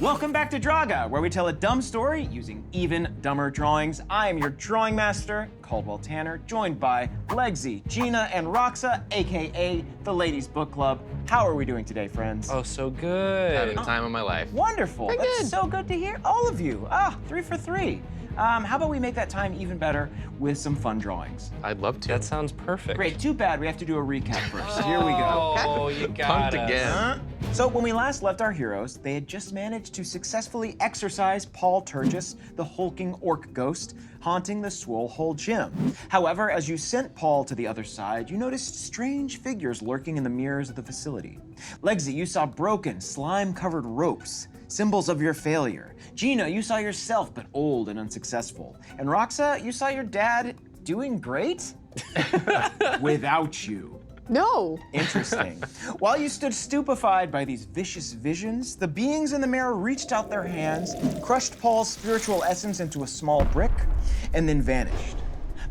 Welcome back to Drawga, where we tell a dumb story using even dumber drawings. I am your drawing master, Caldwell Tanner, joined by Legsy, Gina, and Roxa, aka the Ladies Book Club. How are we doing today, friends? Oh, so good. Having the time of my life. Wonderful. Very That's good. so good to hear. All of you. 3 for 3. How about we make that time even better with some fun drawings? I'd love to. That sounds perfect. Great. Too bad we have to do a recap first. Here we go. Oh, you got Punked again. So when we last left our heroes, they had just managed to successfully exorcise Paul Turgis, the hulking orc ghost, haunting the Swole Hole Gym. However, as you sent Paul to the other side, you noticed strange figures lurking in the mirrors of the facility. Legsy, you saw broken, slime-covered ropes, symbols of your failure. Gina, you saw yourself, but old and unsuccessful. And Roxa, you saw your dad doing great? Without you. No. Interesting. While you stood stupefied by these vicious visions, the beings in the mirror reached out their hands, crushed Paul's spiritual essence into a small brick, and then vanished.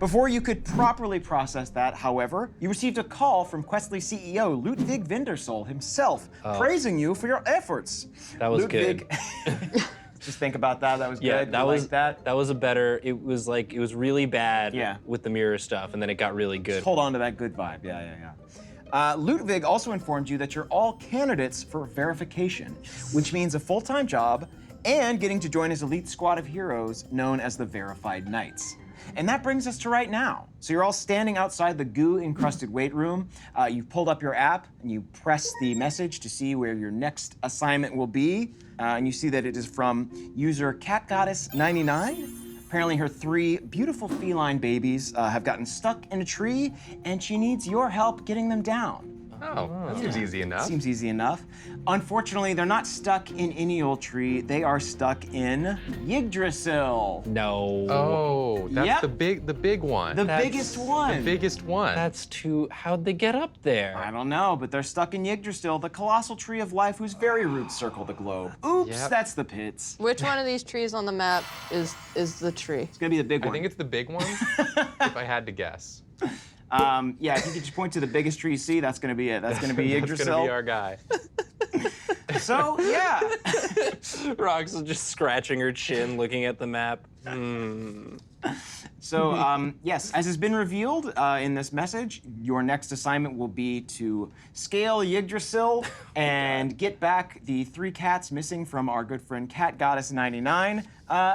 Before you could properly process that, however, you received a call from Questly CEO Ludwig Vindersol himself, praising you for your efforts. That was Ludwig, good. Just think about that. That was Yeah, good. that You was liked that. That was a better. It was really bad. Yeah. With the mirror stuff, and then it got really good. Just hold on to that good vibe. Yeah. Ludwig also informed you that you're all candidates for verification, which means a full-time job and getting to join his elite squad of heroes known as the Verified Knights. And that brings us to right now. So you're all standing outside the goo-encrusted weight room. You've pulled up your app and you press the message to see where your next assignment will be. And you see that it is from user CAT-Goddess99. Apparently her 3 beautiful feline babies have gotten stuck in a tree and she needs your help getting them down. Oh, that seems easy enough. Seems easy enough. Unfortunately, they're not stuck in any old tree. They are stuck in Yggdrasil. No. Oh, that's Yep. the big one. The That's biggest one. The biggest one. That's too. How'd they get up there? I don't know, but they're stuck in Yggdrasil, the colossal tree of life whose very roots circle the globe. Oops, Yep. that's the pits. Which one of these trees on the map is the tree? It's gonna be the big I one. think it's the big one, if I had to guess. Yeah, if you could just point to the biggest tree you see, that's gonna be it. That's gonna be That's Yggdrasil. gonna be our guy. So, yeah. Rox is just scratching her chin, looking at the map. So, yes, as has been revealed in this message, your next assignment will be to scale Yggdrasil and get back the 3 cats missing from our good friend CAT-Goddess99.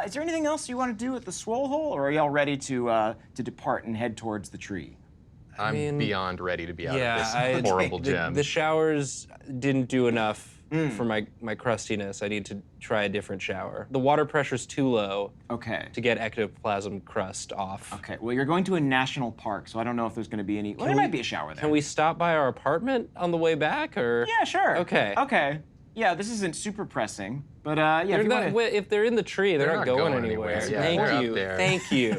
Is there anything else you want to do at the Swole Hole, or are y'all ready to depart and head towards the tree? I'm mean, beyond ready to be out Yeah, of this horrible gym. The showers didn't do enough for my crustiness. I need to try a different shower. The water pressure's too low Okay. to get ectoplasm crust off. Okay, well, you're going to a national park, so I don't know if there's going to be any. Well, there might be a shower there. Can we stop by our apartment on the way back, or? Yeah, sure. Okay. Okay. Yeah, this isn't super pressing, but yeah, They're if you not, wanna... if they're in the tree, they're not going anywhere. anywhere. Yeah, Thank they're you. up there. Thank you.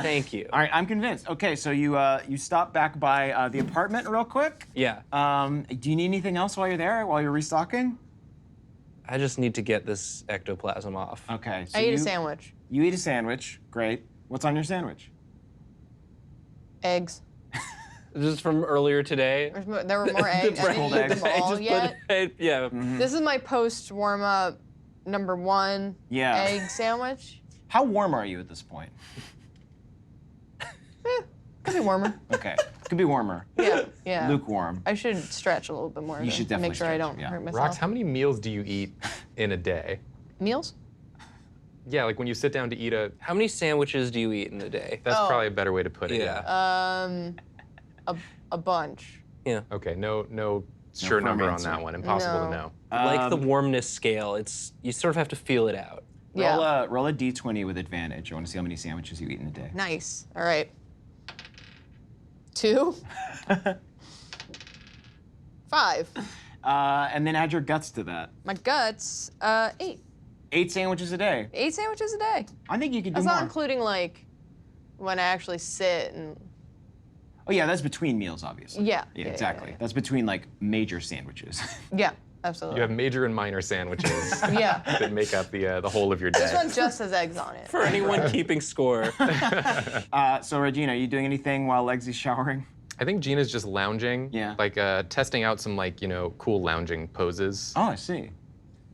Thank you. All right, I'm convinced. Okay, so you stop back by the apartment real quick. Yeah. Do you need anything else while you're there, while you're restocking? I just need to get this ectoplasm off. Okay. So I ate you, a sandwich. You eat a sandwich. Great. What's on your sandwich? Eggs. This is from earlier today. There were more eggs. I cold didn't eat eggs. them all yet. Yeah. This is my post warm up number 1 Yeah. egg sandwich. How warm are you at this point? Could be warmer. Okay. Could be warmer. Yeah. Lukewarm. I should stretch a little bit more. You to should definitely make sure I stretch, don't yeah. hurt myself. Rox, how many meals do you eat in a day? Meals? Yeah, like when you sit down to eat How many sandwiches do you eat in a day? that's Oh. probably a better way to put it. Yeah. A bunch. Yeah. Okay, no sure firm number on answer. that one. Impossible No. to know. Like the warmness scale, you sort of have to feel it out. Yeah. Roll a d20 with advantage. I want to see how many sandwiches you eat in a day. Nice. All right. 2. 5. And then add your guts to that. My guts, 8. 8 sandwiches a day. 8 sandwiches a day. I think you could do That's more. not including like when I actually sit and. Oh yeah, that's between meals, obviously. Yeah. Yeah, Yeah, exactly. yeah. That's between like major sandwiches. Yeah, absolutely. You have major and minor sandwiches Yeah. that make up the whole of your day. This one just has eggs on it. For anyone keeping score. So Regina, are you doing anything while Legsy's showering? I think Gina's just lounging. Yeah. Like testing out some cool lounging poses. Oh, I see.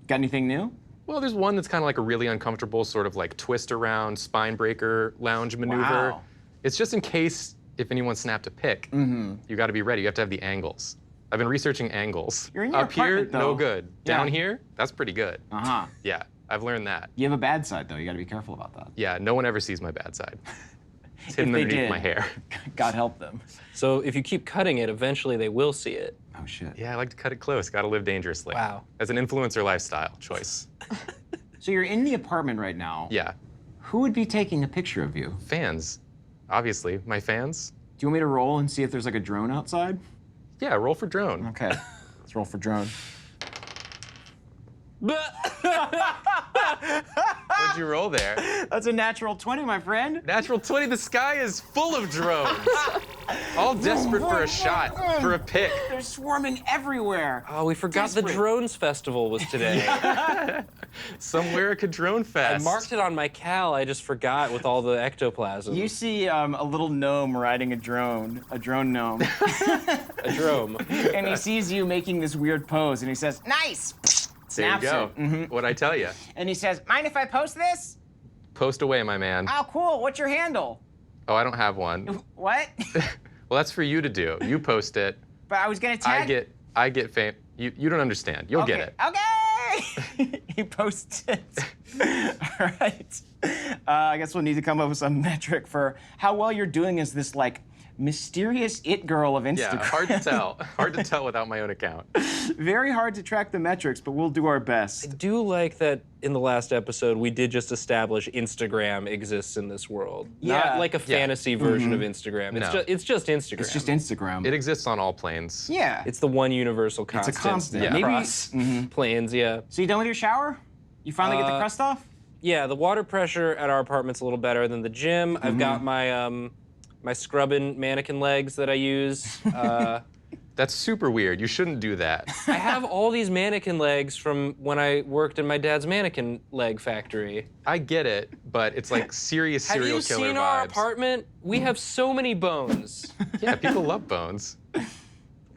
Got anything new? Well, there's one that's kind of like a really uncomfortable sort of like twist around spine breaker lounge maneuver. Wow. It's just in case if anyone snapped a pic, you got to be ready. You have to have the angles. I've been researching angles. You're in your Up here, apartment, though. no good. Yeah. Down here, that's pretty good. Uh-huh. Yeah, I've learned that. You have a bad side, though. You got to be careful about that. Yeah, no one ever sees my bad side. It's hidden If they underneath did, my hair. God help them. So if you keep cutting it, eventually they will see it. Oh, shit. Yeah, I like to cut it close. Got to live dangerously. Wow. As an influencer lifestyle choice. So you're in the apartment right now. Yeah. Who would be taking a picture of you? Fans, obviously. My fans. Do you want me to roll and see if there's like a drone outside? Yeah, roll for drone. Okay. Let's roll for drone. What'd you roll there? That's a natural 20, my friend. Natural 20, the sky is full of drones. All desperate for a shot, for a pic. They're swarming everywhere. Oh, we forgot the Desperate. Drones Festival was today. Somewhere a drone I fest. marked it on my cal, I just forgot with all the ectoplasm. You see a little gnome riding a drone gnome, A drone. and he sees you making this weird pose, and he says, "Nice." There you Snaps go. it. What'd I tell you? And he says, "Mind if I post this?" Post away, my man. Oh, cool. What's your handle? Oh, I don't have one. What? Well, that's for you to do. You post it. But I was gonna tag. I get fame. You don't understand. You'll get it. Okay. He posts it. All right. I guess we'll need to come up with some metric for how well you're doing as this like mysterious it girl of Instagram. Yeah, hard to tell. Hard to tell without my own account. Very hard to track the metrics, but we'll do our I best. do like that in the last episode we did just establish Instagram exists in this world. Yeah. Not like a fantasy version of Instagram. It's, No. it's just Instagram. It's just Instagram. It exists on all planes. Yeah. It's the one universal It's constant. a constant. Yeah. Maybe. Across planes, yeah. So you done with your shower? You finally get the crust off? Yeah, the water pressure at our apartment's a little better than the gym. I've got my my scrubbing mannequin legs that I use. That's super weird. You shouldn't do that. I have all these mannequin legs from when I worked in my dad's mannequin leg factory. I get it, but it's like serious Have serial you killer seen vibes. our apartment? We have so many bones. Yeah, people love bones.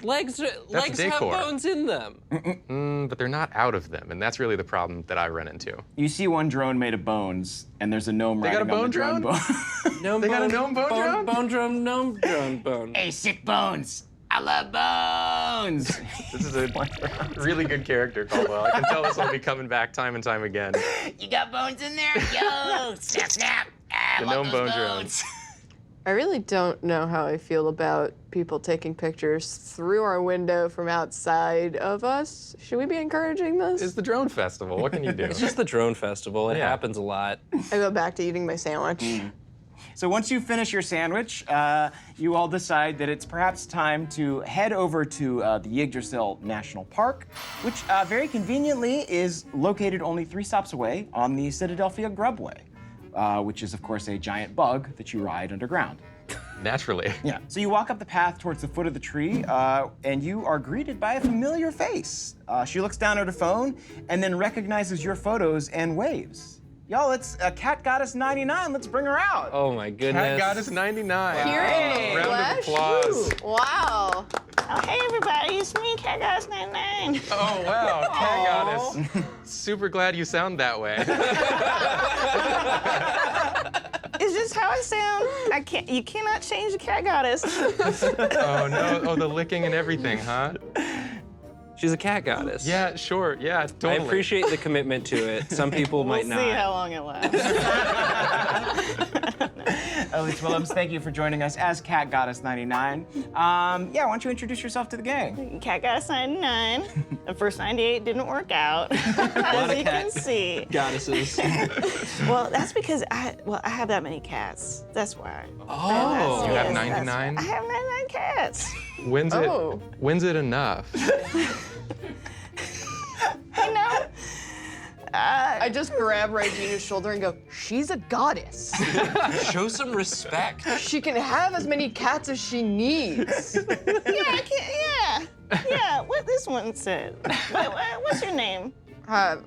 Legs have decor. bones in them. But they're not out of them, and that's really the problem that I run into. You see one drone made of bones, and there's a gnome They got riding a on the bone drone. drone? Gnome They got a gnome bone drone? Bone drone, gnome drone bone. Hey, sick bones. I love bones. This is a really good character, Caldwell. I can tell this will be coming back time and time again. You got bones in there? Yo, snap, snap. Ah, The love gnome those bone bones. I really don't know how I feel about people taking pictures through our window from outside of us. Should we be encouraging this? It's the drone festival. What can you do? It's just the drone festival. It Yeah. happens a lot. I go back to eating my sandwich. So once you finish your sandwich, you all decide that it's perhaps time to head over to the Yggdrasil National Park, which very conveniently is located only 3 stops away on the Citadelphia Grubway, which is, of course, a giant bug that you ride underground. Naturally. Yeah. So you walk up the path towards the foot of the tree, and you are greeted by a familiar face. She looks down at her phone and then recognizes your photos and waves. Y'all, it's Cat Goddess 99. Let's bring her out. Oh my goodness. Cat Goddess 99. Here Hey. Round of Bless applause. you. Wow. Oh, hey everybody, it's me, Cat Goddess 99. Oh, wow. Cat Goddess. Super glad you sound that way. Is this how I sound? You cannot change the Cat Goddess. Oh, no. Oh, the licking and everything, huh? She's a cat goddess. Yeah, sure. Yeah, I totally. appreciate the commitment to it. Some people might We'll not. see how long it lasts. Elyse Willems, thank you for joining us as Cat Goddess 99. Yeah, why don't you introduce yourself to the gang? Cat Goddess 99. The first 98 didn't work out, as you can see. Goddesses. Well, that's because I have that many cats. That's why. Oh. You have Yes, that's 99? why. I have 99 cats. When's it enough? You know, I just grab Regina's shoulder and go, she's a goddess. Show some respect. She can have as many cats as she needs. yeah. What this one said. What's your name? I'm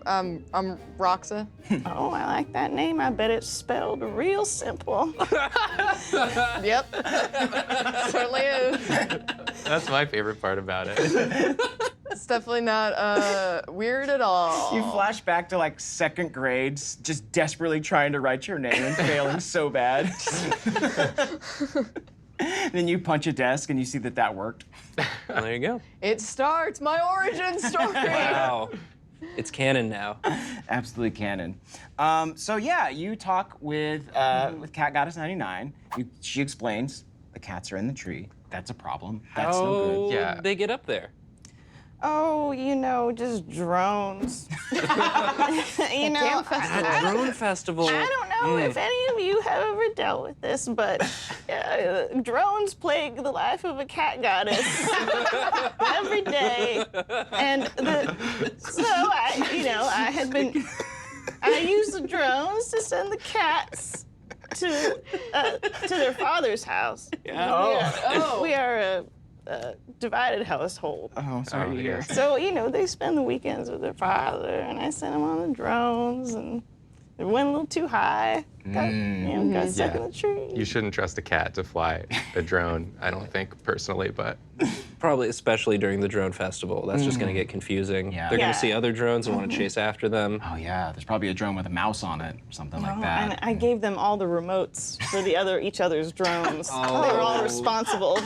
Roxa. Oh, I like that name. I bet it's spelled real simple. Yep. Certainly is. That's my favorite part about it. definitely not weird at all. You flash back to like 2nd grade, just desperately trying to write your name and failing so bad. Then you punch a desk and you see that worked. Well, there you go. It starts my origin story. Wow. It's canon now. Absolutely canon. So yeah, you talk with Cat Goddess 99. She explains the cats are in the tree. That's a problem. That's no good. Yeah. They get up there. Oh, just drones. Damn festival. Drone festival. I don't know if any of you have ever dealt with this, but drones plague the life of a cat goddess every day. And I used the drones to send the cats to their father's house. Yeah. We are a divided household. Oh, sorry to hear. yes. So, they spend the weekends with their father, and I sent them on the drones, and it went a little too high. Got stuck in the tree. You shouldn't trust a cat to fly a drone, I don't think, personally, but Probably especially during the drone festival. That's just going to get confusing. Yeah. They're going Yeah. to see other drones and want to chase after them. Oh yeah, there's probably a drone with a mouse on it or something like And that. I gave them all the remotes for each other's drones. They were all responsible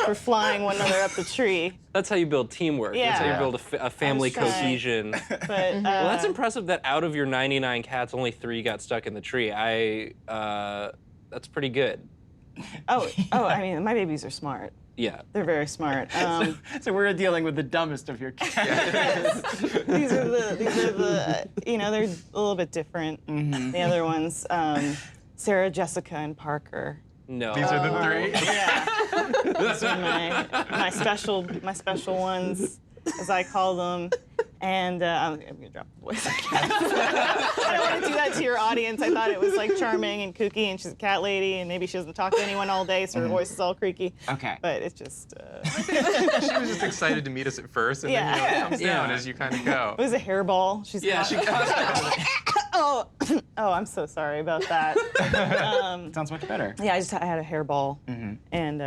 for flying one another up the tree. That's how you build teamwork. That's how Yeah. you build a family trying. cohesion. But Well, that's impressive that out of your 99 cats, only 3 got stuck in the tree. That's pretty good. I mean, my babies are smart. Yeah. They're very smart. So we're dealing with the dumbest of your cats. These are the they're a little bit different. The other ones, Sarah, Jessica, and Parker. No. these are the 3. Yeah, these are my special ones, as I call them. And I'm gonna drop the voice. I don't want to do that to your audience. I thought it was like charming and kooky, and she's a cat lady, and maybe she doesn't talk to anyone all day, so her voice is all creaky. Okay. But it's just. She was just excited to meet us at first, and then it comes down as you kind of go. It was a hairball. She's Yeah, she oh, I'm so sorry about that. Sounds much better. Yeah, I had a hairball, and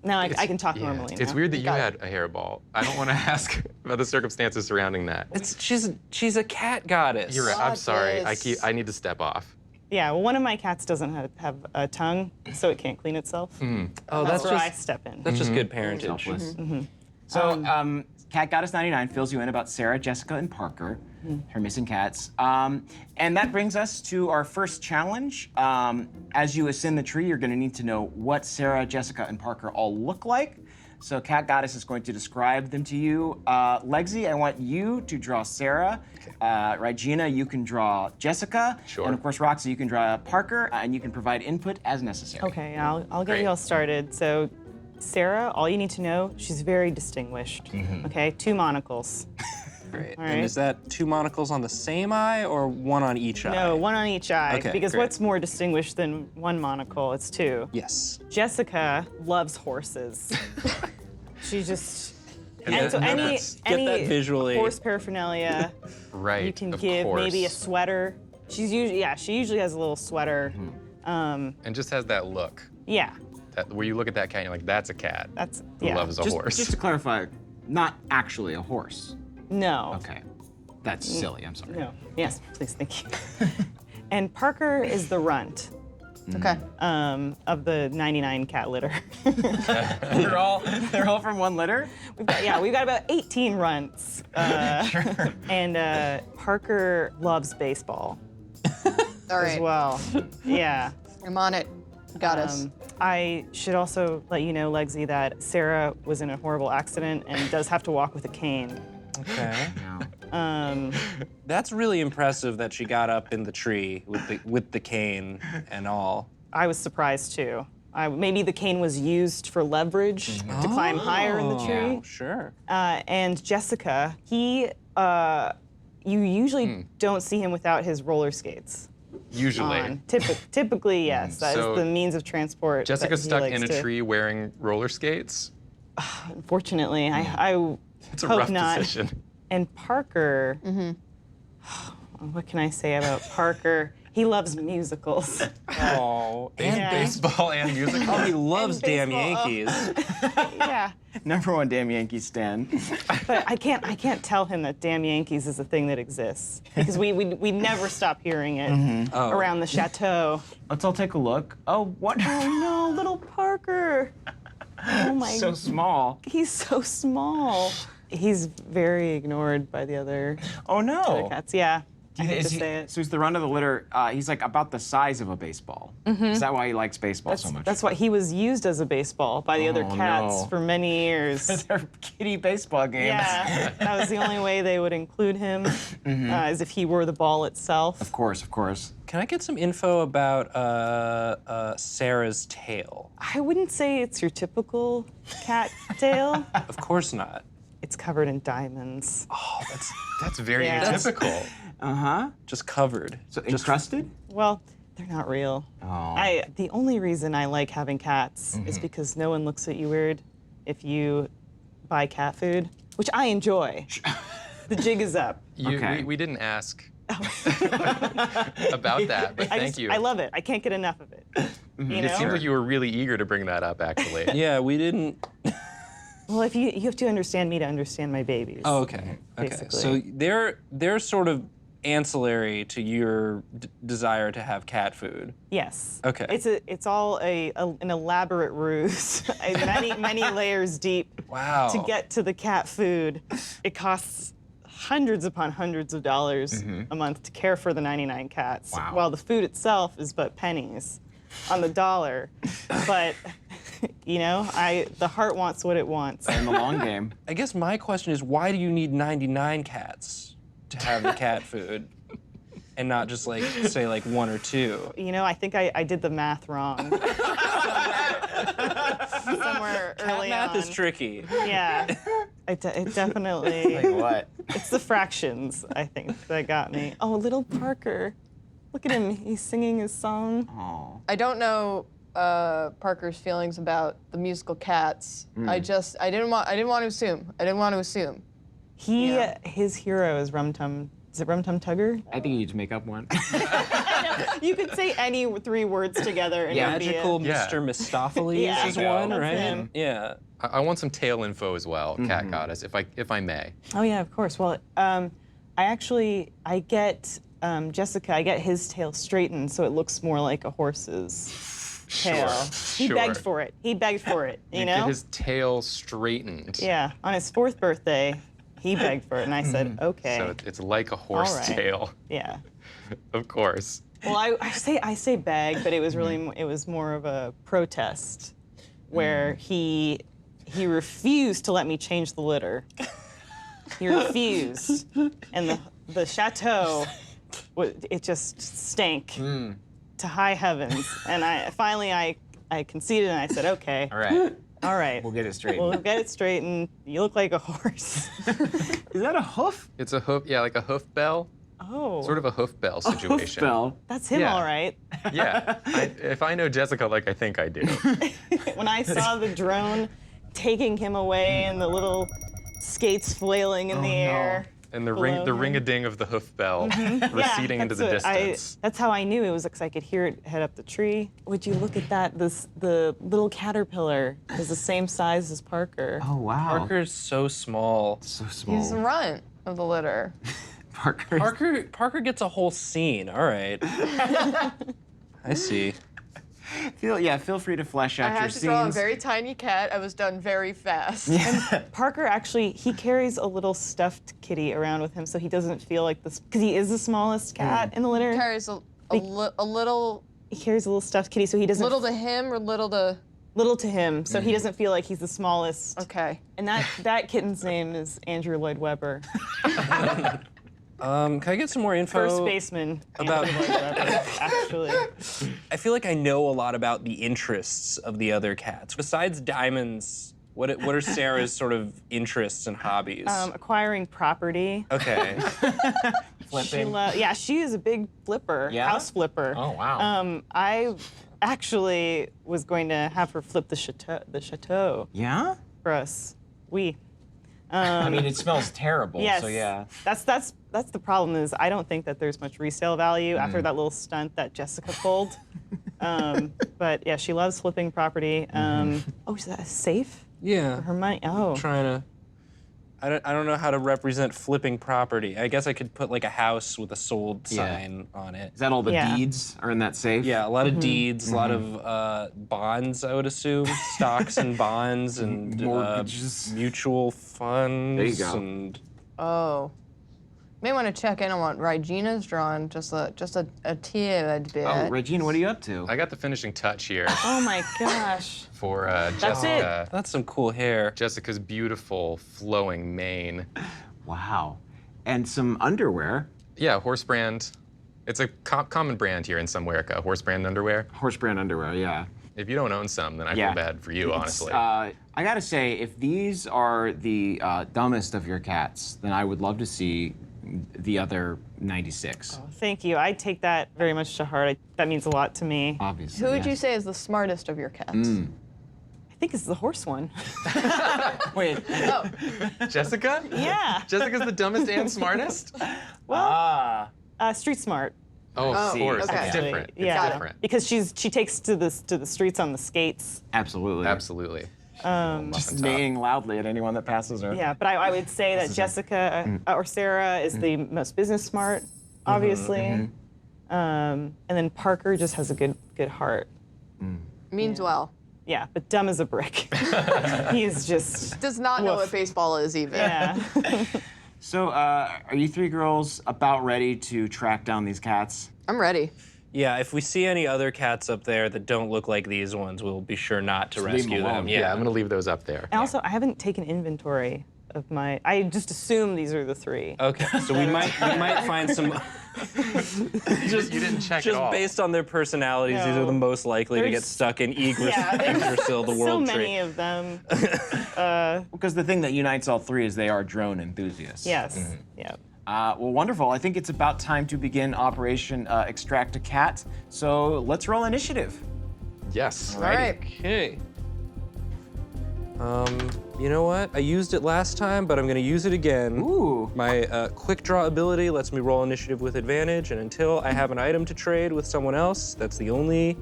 now I can talk normally. It's now. weird that you had a hairball. I don't want to ask about the circumstances surrounding that. She's a cat goddess. You're right. I'm sorry. Goddess. I need to step off. Yeah, well, one of my cats doesn't have a tongue, so it can't clean itself. Oh, That's that's where I just step in. that's just good parentage. Selfless. So, Cat Goddess 99 fills you in about Sarah, Jessica, and Parker, her missing cats. And that brings us to our first challenge. As you ascend the tree, you're going to need to know what Sarah, Jessica, and Parker all look like. So, Cat Goddess is going to describe them to you. Legsy, I want you to draw Sarah. Right, Gina, you can draw Jessica. Sure. And of course, Roxy, you can draw Parker, and you can provide input as necessary. Okay, I'll get Great. you all started. So, Sarah, all you need to know, she's very distinguished. Okay, 2 monocles. Great. All And right. is that 2 monocles on the same eye or 1 on each eye? No, 1 on each eye. Okay, because great. what's more distinguished than 1 monocle? It's 2. Yes. Jessica loves horses. She just. And so any Get that visually. horse paraphernalia Right. you can of give, course. maybe a sweater. She usually has a little sweater. And just has that look. Yeah, Where you look at that cat and you're like, that's a cat that's who yeah. loves a horse. Just to clarify, not actually a horse. No. Okay. That's silly, I'm sorry. No. Yes, please, thank you. And Parker is the runt Okay. of the 99 cat litter. they're all from one litter? We've got about 18 runts. And Parker loves baseball All as right. well. Yeah. I'm on it. Goddess. I should also let you know, Legsy, that Sarah was in a horrible accident and does have to walk with a cane. Okay. No. That's really impressive that she got up in the tree with the cane and all. I was surprised too. Maybe the cane was used for leverage to climb higher in the tree. Oh, sure. And Jessica, you usually don't see him without his roller skates Usually. on. Typically, yes. That is So the means of transport. Jessica's that he stuck in likes a to- tree wearing roller skates. Unfortunately, I It's a hope rough not. decision. And Parker, what can I say about Parker? He loves musicals. Oh, And Yeah. baseball and musical. oh, he loves And damn baseball. Yankees. Yeah. #1 damn Yankees stan. But I can't tell him that damn Yankees is a thing that exists because we never stop hearing it Oh. around the chateau. Let's all take a look. Oh, what? Oh no, little Parker. Oh my. So small. He's so small. He's very ignored by the other Oh no. cats. Yeah. I hate to Is he- say it. So he's the run of the litter. He's like about the size of a baseball. Is that why he likes baseball so much? That's why he was used as a baseball by the other Oh, cats no. for many years. Their kitty baseball games. Yeah, that was the only way they would include him, as if he were the ball itself. Of course, of course. Can I get some info about Sarah's tail? I wouldn't say it's your typical cat tail. Of course not. It's covered in diamonds. Oh, That's very Yeah. atypical. just covered. So encrusted? Well, they're not real. Oh. The only reason I like having cats is because no one looks at you weird if you buy cat food, which I enjoy. The jig is up. Okay. We didn't ask about that, but thank you. I love it. I can't get enough of it. You know? It seems like you were really eager to bring that up, actually. Yeah, we didn't. Well, if you have to understand me to understand my babies. Oh, okay. Okay. Basically. So they're sort of ancillary to your desire to have cat food. Yes. Okay. It's all an elaborate ruse, many layers deep. Wow. To get to the cat food, it costs hundreds upon hundreds of dollars a month to care for the 99 cats, Wow. while the food itself is but pennies on the dollar. But you know, the heart wants what it wants. In the long game. I guess my question is, why do you need 99 cats to have the cat food, and not just like say like 1 or 2? You know, I think I did the math wrong. Somewhere early Math on. is tricky. Yeah. It definitely. Like what? It's the fractions, I think, that got me. Oh, little Parker. Look at him. He's singing his song. Oh. I don't know Parker's feelings about the musical Cats. I didn't want to assume. I didn't want to assume. His hero is Rum Tum. Is it Rum Tum Tugger? I think you need to make up one. You could say any 3 words together and it'd be it. Magical Yeah. Mr. Mistopheles Yeah. is There you go. one, That's right? him. Yeah. I want some tail info as well, Cat Goddess, if I may. Oh yeah, of course. Well, I get Jessica. I get his tail straightened so it looks more like a horse's tail. He sure. begged for it. He begged for it. You know. Get his tail straightened. Yeah. On his 4th birthday, he begged for it, and I said, okay. So it's like a horse right. tail, Yeah. of course. Well, I say beg, but it was really it was more of a protest, where he refused to let me change the litter. He refused, and the chateau, it just stank to high heavens. And I conceded, and I said, okay, All right. all right, We'll get it straight. we'll get it straightened. You look like a horse. Is that a hoof? It's a hoof, yeah, like a hoof bell. Oh, Sort of a hoof bell situation. Bell. that's him, Yeah. all right. Yeah. If I know Jessica like I think I do. When I saw the drone taking him away and the little skates flailing in the air. And the Below him. ring-a-ding of the hoof bell receding into the that's what distance. That's how I knew it was, because I could hear it head up the tree. Would you look at that? The little caterpillar is the same size as Parker. Oh, wow. Parker's so small. So small. He's the runt of the litter. Parker. Parker gets a whole scene. All right. I see. Feel free to flesh I out your had to draw a scenes. very tiny cat. I was done very fast. Parker actually, he carries a little stuffed kitty around with him, so he doesn't feel like this, because he is the smallest cat in the litter. Carries a little He carries a little stuffed kitty, so he doesn't. to him or little to. Little to him, so he doesn't feel like he's the smallest. Okay. And that kitten's name is Andrew Lloyd Webber, Can I get some more info? first baseman. About- Andrew Lloyd Webber, actually. I feel like I know a lot about the interests of the other cats. Besides diamonds, what are Sarah's sort of interests and hobbies? Acquiring property. Okay. Flipping. She is a big flipper, Yeah? house flipper. Oh, wow. I actually was going to have her flip the chateau Yeah? for us. I mean, it smells terrible, Yes. so yeah. That's that's the problem is I don't think that there's much resale value after that little stunt that Jessica pulled. But yeah, she loves flipping property. Oh, is that a safe Yeah. for her money? Oh. Trying to. I don't know how to represent flipping property. I guess I could put like a house with a sold sign on it. Is that all the Yeah. deeds are in that safe? Yeah, a lot of deeds, a lot of bonds, I would assume, stocks and bonds and Mortgages. mutual funds. There you go. And Oh. May want to check in on what Regina's drawn, just a tear bit. Oh, Regina, what are you up to? I got the finishing touch here Oh my gosh. for That's Jessica. that's some cool hair. Jessica's beautiful flowing mane. Wow. And some underwear. Yeah, horse brand. It's a common brand here in Somewerica, horse brand underwear. Horse brand underwear, yeah. If you don't own some, then I Yeah. feel bad for you, honestly. I gotta say, if these are the dumbest of your cats, then I would love to see the other 96. Thank you. I take that very much to heart. That means a lot to me. Obviously. Who would you yes. say is the smartest of your cats? I think it's the horse one. Wait. Oh, Jessica? Yeah. Jessica's the dumbest and smartest? Street smart. Oh, of see, course. okay. It's different. Yeah. It's different. Because she takes to the streets on the skates. Absolutely. Absolutely. Just neighing loudly at anyone that passes her. Yeah, but I would say that Jessica or Sarah is the most business smart, obviously. And then Parker just has a good heart. means well. Yeah, but dumb as a brick. He is just, Does not know Woof. what baseball is even. yeah. So, are you three girls about ready to track down these cats? I'm ready. Yeah, if we see any other cats up there that don't look like these ones, we'll be sure not to Just leave 'em rescue them. alone. Yeah, I'm going to leave those up there. And also, I haven't taken inventory of my, I just assume these are the three. Okay, so we might find some. You didn't check Just at all. based on their personalities, these are No. the most likely to get There's- stuck in Yggdrasil, the So world many tree. of them. Because the thing that unites all three is they are drone enthusiasts. Yes. Yeah. Well, wonderful. I think it's about time to begin Operation Extract a Cat. So let's roll initiative. Yes. All right. Okay. You know what? I used it last time, but I'm going to use it again. Ooh. My quick draw ability lets me roll initiative with advantage, and until I have an item to trade with someone else, that's the only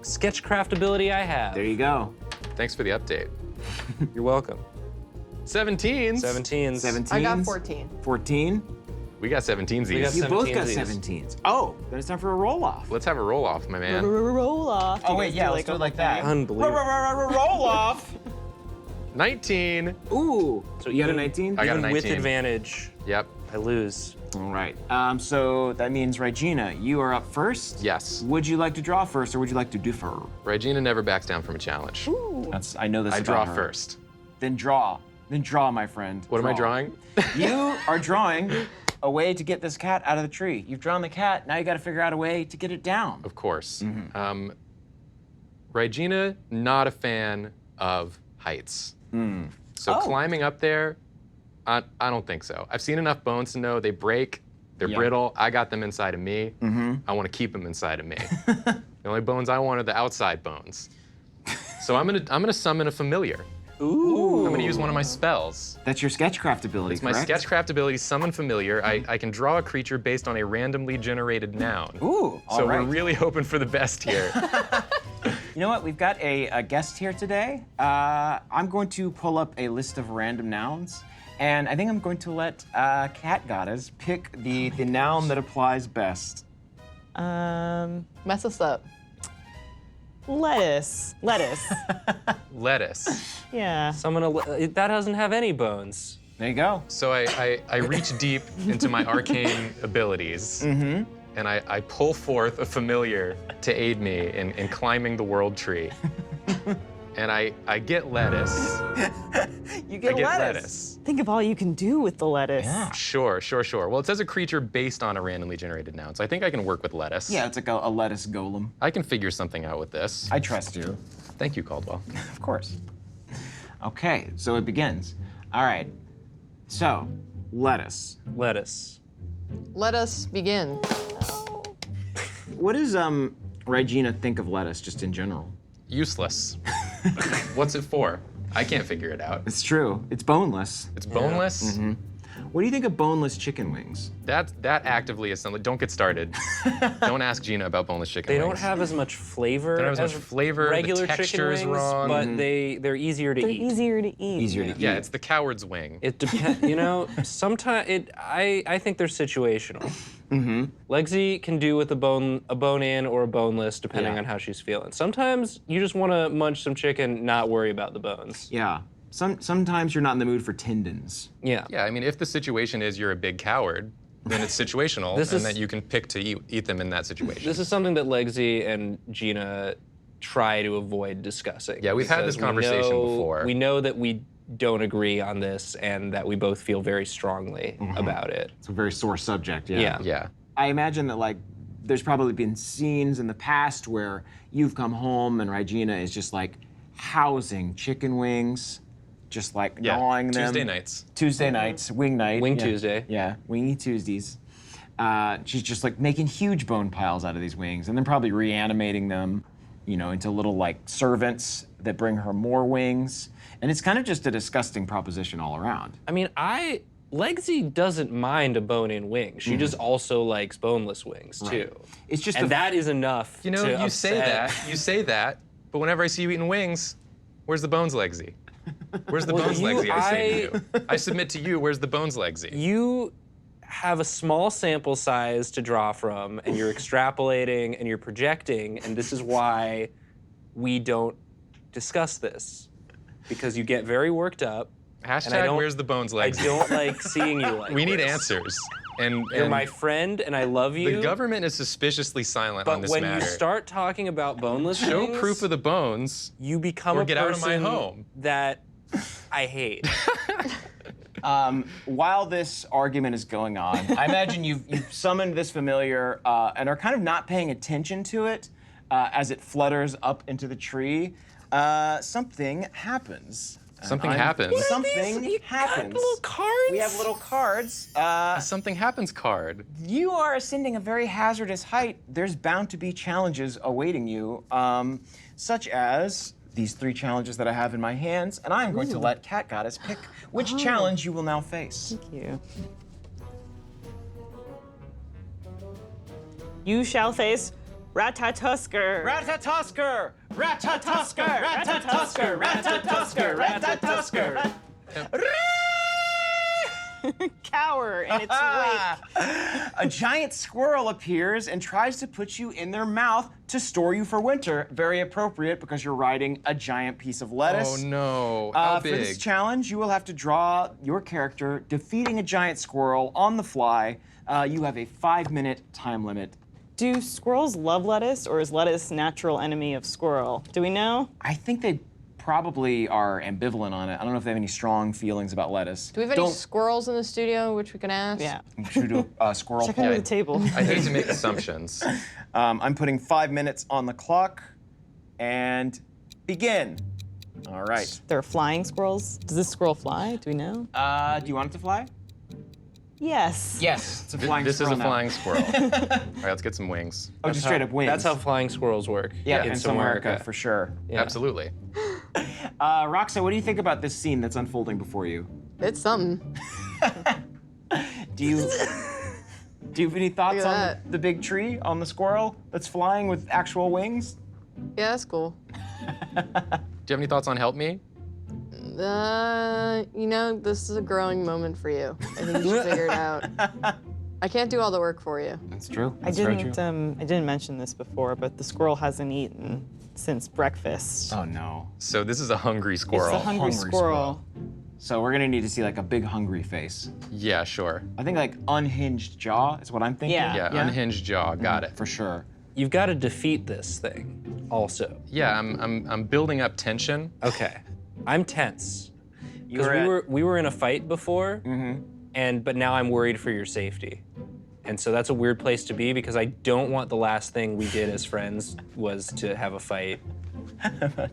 sketchcraft ability I have. There you go. Thanks for the update. You're welcome. 17s. 17s. 17. I got 14. 14. We got 17s. We got You both got 17s. 17s. Oh, then it's time for a roll off. Let's have a roll off, my man. Roll off. Oh, wait, yeah, let's do it like that. Unbelievable. Roll off. 19. Ooh. So you got a 19? I got a Even with 19. advantage, Yep. I lose. All right. So that means, Regina, you are up first. Yes. Would you like to draw first, or would you like to defer? Regina never backs down from a challenge. I know this I about draw her. first. Then draw. Then draw, my friend. What am I Draw. drawing? You are drawing a way to get this cat out of the tree. You've drawn the cat. Now you got to figure out a way to get it down. Of course. Regina, not a fan of heights. So Oh. climbing up there, I don't think so. I've seen enough bones to know they break, they're Yeah. brittle. I got them inside of me. I want to keep them inside of me. The only bones I want are the outside bones. So I'm gonna summon a familiar. Ooh. I'm gonna use one of my spells. That's your sketchcraft ability, It's my correct? sketchcraft ability, summon familiar. I can draw a creature based on a randomly generated noun. Ooh, all So right. we're really hoping for the best here. You know what? We've got a guest here today. I'm going to pull up a list of random nouns, and I think I'm going to let Cat Goddess pick the noun that applies best. Mess us up. Lettuce. Lettuce. Lettuce. Yeah. That doesn't have any bones. There you go. So I reach deep into my arcane abilities, and I pull forth a familiar to aid me in climbing the world tree. And I get lettuce. You I get, get lettuce. lettuce. Think of all you can do with the lettuce. Yeah. Sure. Well, it says a creature based on a randomly generated noun, so I think I can work with lettuce. Yeah, it's like a lettuce golem. I can figure something out with this. I trust you. Thank you, Caldwell. Of course. Okay, so it begins. All right. So, lettuce. Lettuce. Let us begin. What does Regina think of lettuce just in general? Useless. What's it for? I can't figure it out. It's true. It's boneless. It's boneless. What do you think of boneless chicken wings? That actively is something. Don't get started. Don't ask Gina about boneless chicken They wings. don't have as much flavor. They don't have as much flavor, the Regular texture is chicken wings, wrong. but they're easier to They're eat. easier to eat. Easier to eat. Yeah, it's the coward's wing. It depends. You know, sometimes I think they're situational. Legsy can do with a bone in or a boneless, depending Yeah. on how she's feeling. Sometimes you just want to munch some chicken, not worry about the bones. Yeah. Sometimes you're not in the mood for tendons. Yeah. Yeah, I mean, if the situation is you're a big coward, then it's situational, This and is- that you can pick to eat them in that situation. This is something that Legsy and Gina try to avoid discussing. Yeah, we've had this because we conversation know- before. We know that we don't agree on this and that we both feel very strongly about it. It's a very sore subject, Yeah. Yeah. I imagine that like there's probably been scenes in the past where you've come home and Regina is just like housing chicken wings, just like Yeah. gnawing them. Tuesday nights. Tuesday nights, wing night. Wing yeah. Tuesday. Yeah, wingy Tuesdays. She's just like making huge bone piles out of these wings and then probably reanimating them, you know, into little like servants that bring her more wings. And it's kind of just a disgusting proposition all around. I mean, Legsy doesn't mind a bone-in wing. She just also likes boneless wings too. It's just And a- that is enough. You know, to you say upset- that, but whenever I see you eating wings, where's the bones, Legsy? Where's the bones, Legsy? I say to you. I submit to you, where's the bones, Legsy? You have a small sample size to draw from, and you're extrapolating and you're projecting, and this is why we don't discuss this, because you get very worked up. And I Hashtag don't- where's the bones, I Legsy? don't like seeing you like We need this. answers. And You're my friend, and I love you. the government is suspiciously silent but on this when matter. you start talking about boneless Show wings, proof of the bones. you become or a get out of my person home. that I hate. While this argument is going on, I imagine you've summoned this familiar and are kind of not paying attention to it as it flutters up into the tree. Something happens. Something happens. Something happens. little cards? We have little cards. Something happens card. You are ascending a very hazardous height. There's bound to be challenges awaiting you, such as these 3 challenges that I have in my hands, and I am going to let Cat Goddess pick which challenge you will now face. Thank you. You shall face Ratatusker. Ratatusker! Ratatusker! Ratatusker! Ratatusker! Ratatusker! Cower in its wake. A giant squirrel appears and tries to put you in their mouth to store you for winter. Very appropriate because you're riding a giant piece of lettuce. Oh no, how For this big? challenge, you will have to draw your character defeating a giant squirrel on the fly. You have a 5-minute time limit. Do squirrels love lettuce, or is lettuce natural enemy of squirrel? Do we know? I think they probably are ambivalent on it. I don't know if they have any strong feelings about lettuce. Do we have any squirrels in the studio which we can ask? Yeah. Should we do a squirrel Check poll? under the table. I hate to make assumptions. I'm putting 5 minutes on the clock and begin. All right. There are flying squirrels. Does this squirrel fly? Do we know? Do you want it to fly? Yes. Yes. It's a flying This is squirrel a now. flying squirrel. All right, let's get some wings. Oh, just straight up wings. That's how flying squirrels work. Yeah, in in South America, for sure. Yeah. Absolutely. Roxa, what do you think about this scene that's unfolding before you? It's something. Do you have any thoughts Look at on that. the big tree, on the squirrel that's flying with actual wings? Yeah, that's cool. Do you have any thoughts on help me? You know, this is a growing moment for you. I think you should figure it out. I can't do all the work for you. That's true. I didn't mention this before, but the squirrel hasn't eaten since breakfast. Oh no. So this is a hungry It's squirrel. a hungry Hungry squirrel. So we're gonna need to see like a big hungry face. Yeah, sure. I think like unhinged jaw is what I'm thinking. Yeah. Yeah, unhinged jaw. Got it. For sure. You've got to defeat this thing also. Yeah, I'm building up tension. Okay. I'm tense. Because You're we were in a fight before, but now I'm worried for your safety. And so that's a weird place to be because I don't want the last thing we did as friends was to have a fight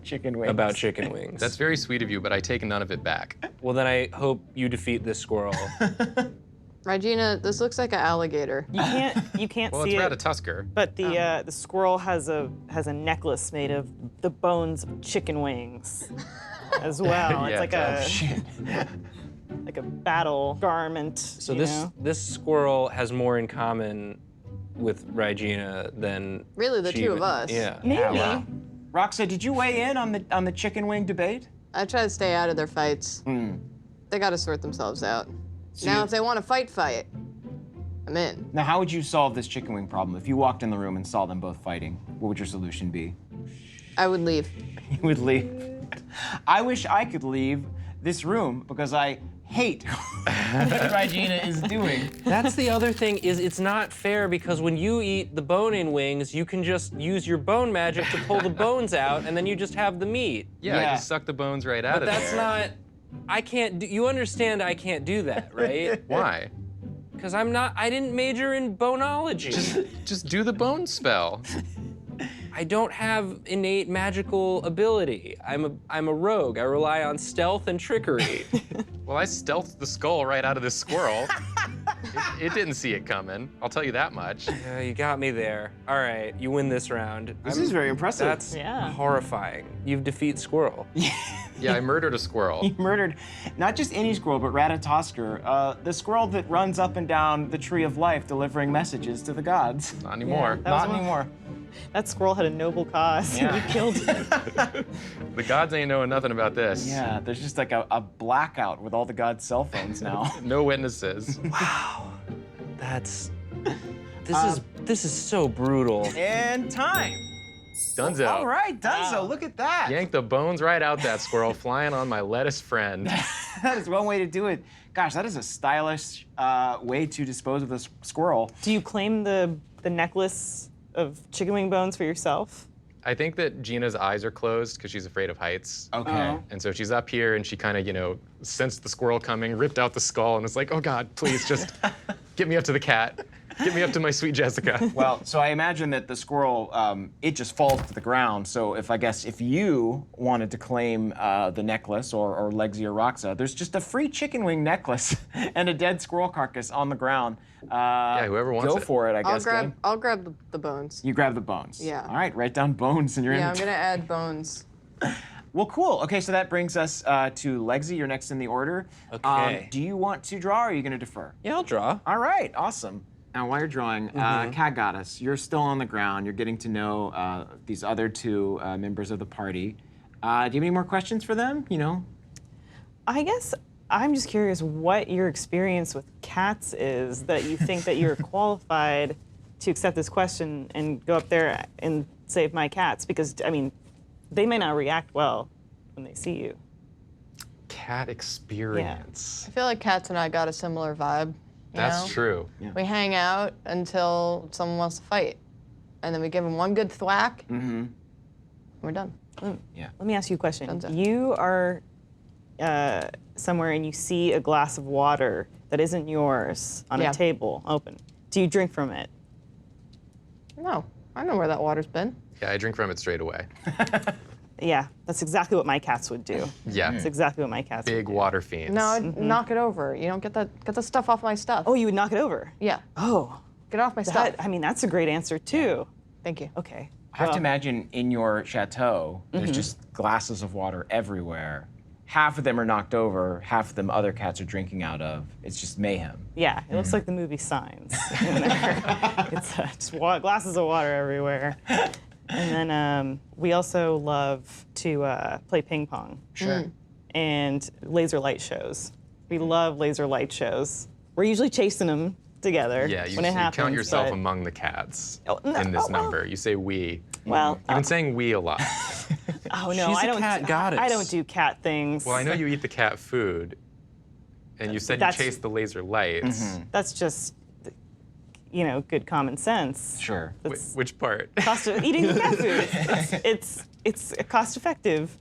chicken wings. about chicken wings. That's very sweet of you, but I take none of it back. Well, then I hope you defeat this squirrel. Regina, this looks like an alligator. You can't Well, see it's it. Ratatusker. But the squirrel has a necklace made of the bones of chicken wings as well. Yeah, It's like a Shit. like a battle garment. So you this know? this squirrel has more in common with Regina than Really, the she two even- of us. Yeah. Maybe. Wow. Roxa, did you weigh in on the chicken wing debate? I try to stay out of their fights. They got to sort themselves out. Now, if they want to fight, I'm in. Now, how would you solve this chicken wing problem? If you walked in the room and saw them both fighting, what would your solution be? I would leave. You would leave. I wish I could leave this room because I hate what Regina is doing. That's the other thing is it's not fair because when you eat the bone-in wings, you can just use your bone magic to pull the bones out and then you just have the meat. Yeah, Yeah. I just suck the bones right out But of that's there. not, I can't do, you understand I can't do that, right? Why? Because I didn't major in boneology. Just do the bone spell. I don't have innate magical ability. I'm a rogue. I rely on stealth and trickery. Well, I stealthed the skull right out of this squirrel. It didn't see it coming. I'll tell you that much. Yeah, you got me there. All right, you win this round. This is very impressive. That's Yeah. horrifying. You've defeated Squirrel. Yeah, I murdered a squirrel. He murdered not just any squirrel, but Ratatosker, the squirrel that runs up and down the tree of life delivering messages to the gods. Not anymore. That was Not one- anymore. That squirrel had a noble cause. Yeah. You killed him. The gods ain't knowing nothing about this. Yeah, there's just like a blackout with all the gods' cell phones now. No witnesses. That's this is so brutal. And time. Dunzo. All right, Dunzo, Wow. look at that. Yanked the bones right out that squirrel, flying on my lettuce friend. That is one way to do it. Gosh, that is a stylish way to dispose of this squirrel. Do you claim the necklace of chicken wing bones for yourself? I think that Gina's eyes are closed because she's afraid of heights. Okay. Oh. And so she's up here and she kind of, sensed the squirrel coming, ripped out the skull, and it's like, oh God, please just get me up to the cat. Get me up to my sweet Jessica. Well, so I imagine that the squirrel, it just falls to the ground. So if you wanted to claim the necklace or Legsy or Roxa, there's just a free chicken wing necklace and a dead squirrel carcass on the ground. Yeah, whoever wants Go it. for it, I guess. gang. I'll grab the bones. You grab the bones. Yeah. All right, write down bones and you're Yeah, in. I'm gonna add bones. Well, cool. Okay, so that brings us to Legsy. You're next in the order. Okay. Do you want to draw or are you going to defer? Yeah, I'll draw. All right, awesome. Now, while you're drawing, Cat Goddess, you're still on the ground. You're getting to know these other two members of the party. Do you have any more questions for them? I guess I'm just curious what your experience with cats is that you think that you're qualified to accept this question and go up there and save my cats, because, I mean, they may not react well when they see you. Cat experience. I feel like Cats and I got a similar vibe. That's know? true. We hang out until someone wants to fight, and then we give them one good thwack. We're done. Yeah. Let me ask you a question. Dunzo. You are somewhere and you see a glass of water that isn't yours on Yeah. a table open. Do you drink from it? No, I know where that water's been. Yeah, I drink from it straight away. Yeah, that's exactly what my cats would do. Yeah. That's exactly what my cats Big would do. water fiends. No, I'd knock it over. You don't get the stuff off my stuff. Oh, you would knock it over? Yeah, Oh, get off my stuff. I mean, that's a great answer, too. Thank you. Okay. I have to imagine in your chateau, there's just glasses of water everywhere. Half of them are knocked over, half of them other cats are drinking out of. It's just mayhem. Yeah, it looks like the movie Signs. In there. It's just glasses of water everywhere. And then we also love to play ping pong. Sure. And laser light shows. We love laser light shows. We're usually chasing them together Yeah, you, when it you happens. count yourself but- among the cats Oh, no, in this oh, well. number. You say we. Well, You've been saying we a lot. oh no, She's I a don't. cat goddess. I don't do cat things. Well, I know you eat the cat food, and you said you That's- chase the laser lights. That's just, good common sense. Sure. That's Which part? eating the cat food. It's cost effective.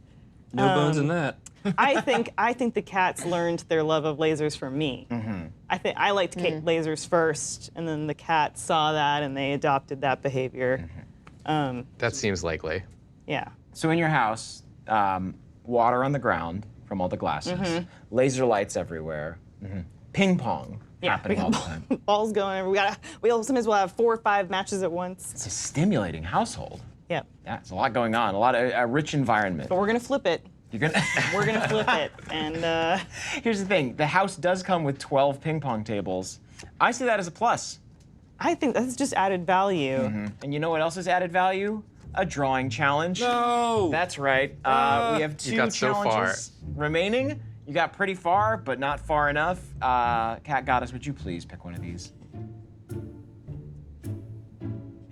No bones in that. I think the cats learned their love of lasers from me. I think I liked lasers first, and then the cats saw that and they adopted that behavior. That seems likely. Yeah. So in your house, water on the ground from all the glasses, laser lights everywhere, ping pong happening all the time. Balls going everywhere. Sometimes we'll have 4 or 5 matches at once. It's a stimulating household. Yeah. Yeah, it's a lot going on, a lot of a rich environment. But we're gonna flip it. You're gonna. We're gonna flip it, and Here's the thing: the house does come with 12 ping pong tables. I see that as a plus. I think that's just added value. And you know what else is added value? A drawing challenge. No. That's right. We have 2 got so challenges remaining. You got pretty far, but not far enough. Cat Goddess, would you please pick one of these?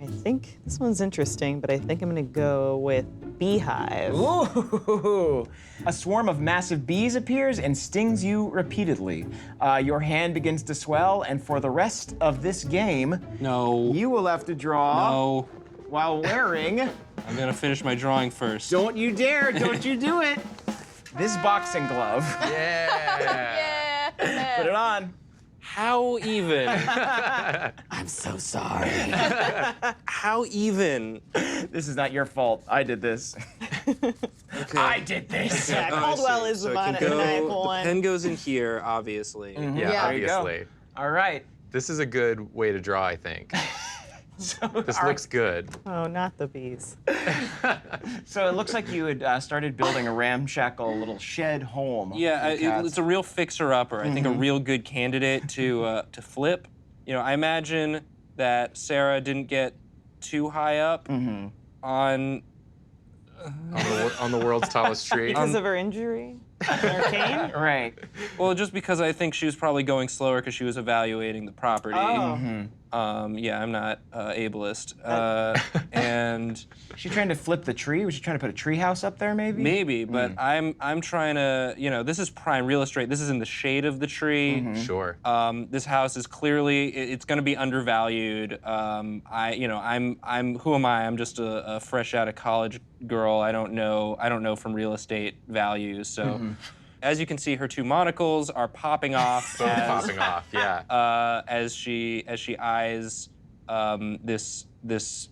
I think this one's interesting, but I think I'm gonna go with beehive. Ooh! A swarm of massive bees appears and stings you repeatedly. Your hand begins to swell, and for the rest of this game, No. you will have to draw No. while wearing. I'm gonna finish my drawing first. Don't you dare! Don't you do it! This boxing glove. Yeah. Put it on. How even? I'm so sorry. How even? This is not your fault. I did this. Okay. I did this. Yeah, Oh, I Caldwell see. is the So it can maniacal go, one. the pen goes in here, obviously. Yeah, Yeah. There you go. obviously. All right. This is a good way to draw, I think. So, This all looks good. Oh, not the bees. right. So it looks like you had started building a ramshackle little shed home. Yeah, for cats. it's a real fixer-upper. I think a real good candidate to flip. You know, I imagine that Sarah didn't get too high up on. On the world's tallest tree. Because of her injury? Her cane? Right. Well, just because I think she was probably going slower because she was evaluating the property. Oh. Yeah, I'm not ableist. And Was she trying to flip the tree? Was she trying to put a tree house up there, maybe? maybe, but I'm trying to, you know, this is prime real estate. This is in the shade of the tree. Sure. This house is clearly it's going to be undervalued. I'm who am I? I'm just a fresh out of college girl. I don't know from real estate values. So, as you can see, her 2 monocles are popping off Both popping off, yeah. as she eyes this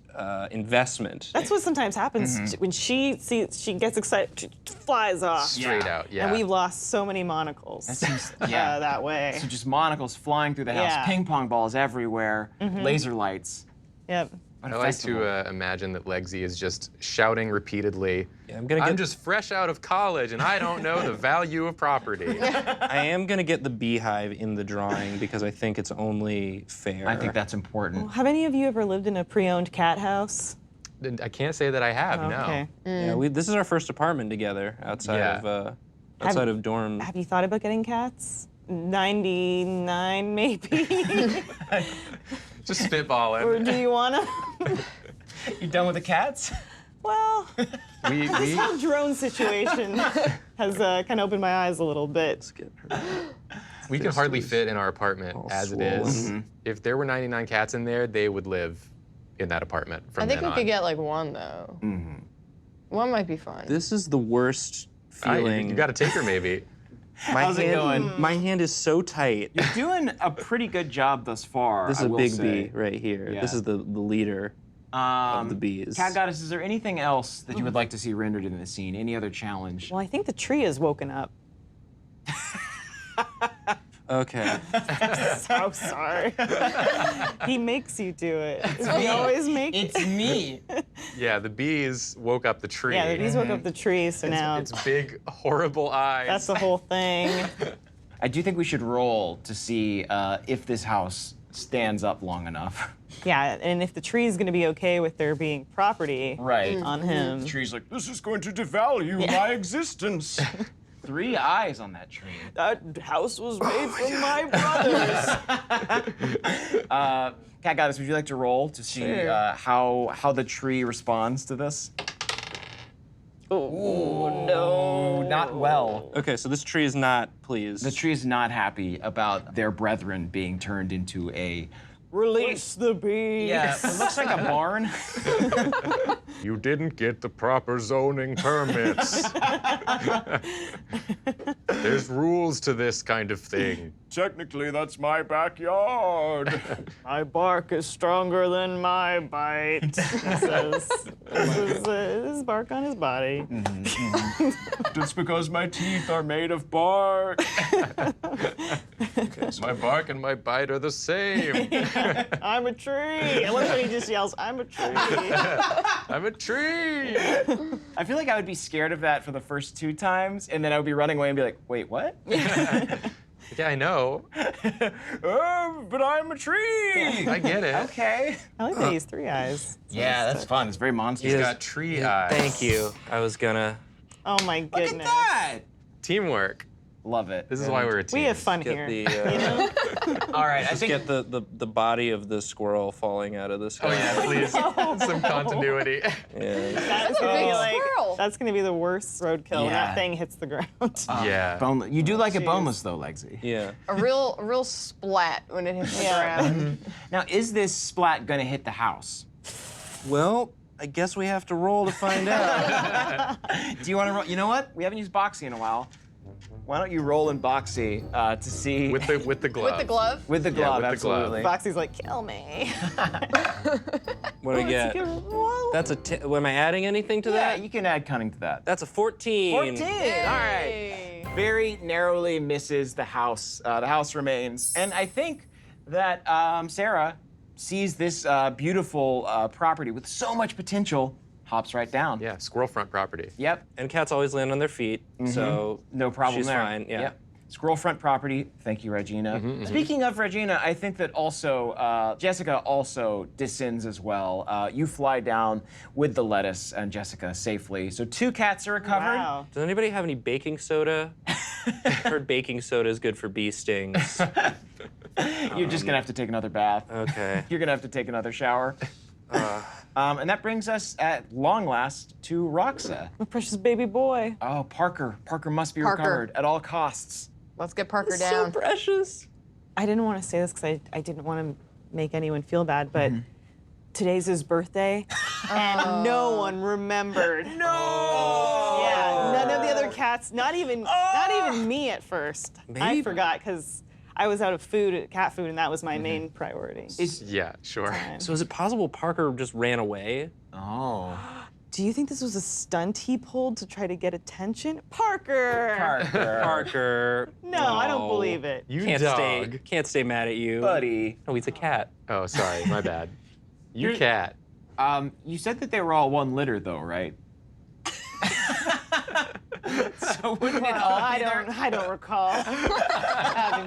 investment. That's what sometimes happens when she gets excited, she flies off. Straight out, yeah. And we've lost so many monocles That seems, yeah. that way. So just monocles flying through the house, Yeah. ping pong balls everywhere, laser lights. Yep. What a I like festival. to imagine that Legsy is just shouting repeatedly, Yeah, I'm I'm just fresh out of college and I don't know the value of property. I am gonna get the beehive in the drawing because I think it's only fair. I think that's important. Have any of you ever lived in a pre-owned cat house? I can't say that I have, no. Okay. Yeah, this is our first apartment together outside Yeah. of dorm. Have you thought about getting cats? 99 maybe? Just spitballing. Or do you wanna? You done with the cats? Well, We this whole drone situation has kind of opened my eyes a little bit. we can hardly fit in our apartment all as it is. swollen. If there were 99 cats in there, they would live in that apartment from I think then we on. could get like 1 though. One might be fine. This is the worst feeling. You got to take her maybe. How's it going? My hand is so tight. You're doing a pretty good job thus far. This is I a will big say. bee right here. Yeah. This is the leader of the bees. Cat Goddess, is there anything else that you would like to see rendered in the scene? Any other challenge? Well, I think the tree has woken up. Okay. So sorry. He makes you do it. We always make It's me. Yeah, the bees woke up the tree. Yeah, the bees woke up the tree, so now It's big, horrible eyes. that's the whole thing. I do think we should roll to see if this house stands up long enough. Yeah, and if the tree is going to be okay with there being property Right. on him. The tree's like, this is going to devalue my existence. 3 eyes on that tree. That house was made from my brothers. Cat Goddess, would you like to roll to see how the tree responds to this? Oh, no. Not well. Okay, so this tree is not pleased. The tree is not happy about their brethren being turned into a. Release the bees. Yeah, it looks like a barn. You didn't get the proper zoning permits. There's rules to this kind of thing. Technically, that's my backyard. My bark is stronger than my bite. It says, this is his bark on his body. Just because my teeth are made of bark. My bark and my bite are the same. I'm a tree. I love when he just yells, I'm a tree. I'm a tree. I feel like I would be scared of that for the first 2 times, and then I would be running away and be like, wait, what? Yeah, I know. Oh, but I'm a tree. I get it. Okay. I like that he's 3 eyes. Yeah, that's fun. It's very monstrous. He's got tree eyes. Thank you. I was gonna Oh my Look goodness. at that. Teamwork. Love it. This is why we're a team. We have fun get here. the You know? All right, I think get the body of the squirrel falling out of the sky. Oh yeah, please. Some continuity. Yeah. That's gonna be like squirrel. that's gonna be the worst roadkill when Yeah. that thing hits the ground. Yeah. boneless. You do like it Jeez. boneless though, Legsy. Yeah. A real splat when it hits the Yeah. ground. Now, is this splat gonna hit the house? Well, I guess we have to roll to find out. Do you want to roll? You know what? We haven't used Boxy in a while. Why don't you roll in Boxy to see With the glove. With the glove? with the glove? with the glove. Absolutely. Foxy's like, kill me. What do I get? That's a. Am I adding anything to Yeah, that? you can add cunning to that. That's a 14. 14. All right. Hey. Very narrowly misses the house. The house remains, and I think that Sarah sees this beautiful property with so much potential. Hops right down. Yeah, squirrel front property. Yep. And cats always land on their feet, so No problem she's there. fine. Yeah. Yep. Squirrel front property. Thank you, Regina. Speaking of Regina, I think that also Jessica also descends as well. You fly down with the lettuce and Jessica safely. So 2 cats are recovered. Wow. Does anybody have any baking soda? I've heard baking soda is good for bee stings. You're just gonna have to take another bath. Okay. You're gonna have to take another shower. And that brings us at long last to Roxa. My precious baby boy. Oh, Parker. Parker must be Parker. recovered at all costs. Let's get Parker So down. precious. I didn't want to say this because I didn't want to make anyone feel bad, but today's his birthday, and no one remembered. No! Yeah, none of the other cats, not even me at first. I Maybe. forgot because I was out of food, cat food, and that was my main priority. Yeah, sure. So is it possible Parker just ran away? Oh. Do you think this was a stunt he pulled to try to get attention? Parker! Parker. Parker. No, I don't believe it. You Can't dog. stay mad at you. Buddy. Oh, he's a cat. Oh, sorry, my bad. You cat. You said that they were all one litter though, right? So wouldn't it all be there? I don't recall having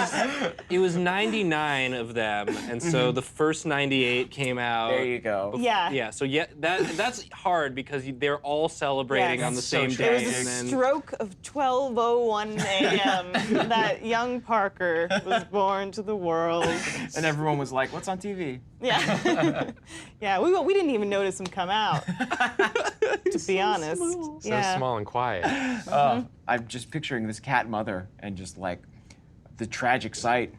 said It was 99 of them, and so the first 98 came out. There you go. Yeah. Yeah, so that's hard because they're all celebrating Yes. on the So same true. It day. was a and then, stroke of 12:01 a.m. that young Parker was born to the world. And everyone was like, "What's on TV?" Yeah, yeah. We didn't even notice him come out. To be honest, So yeah. small and quiet. I'm just picturing this cat mother and just like the tragic sight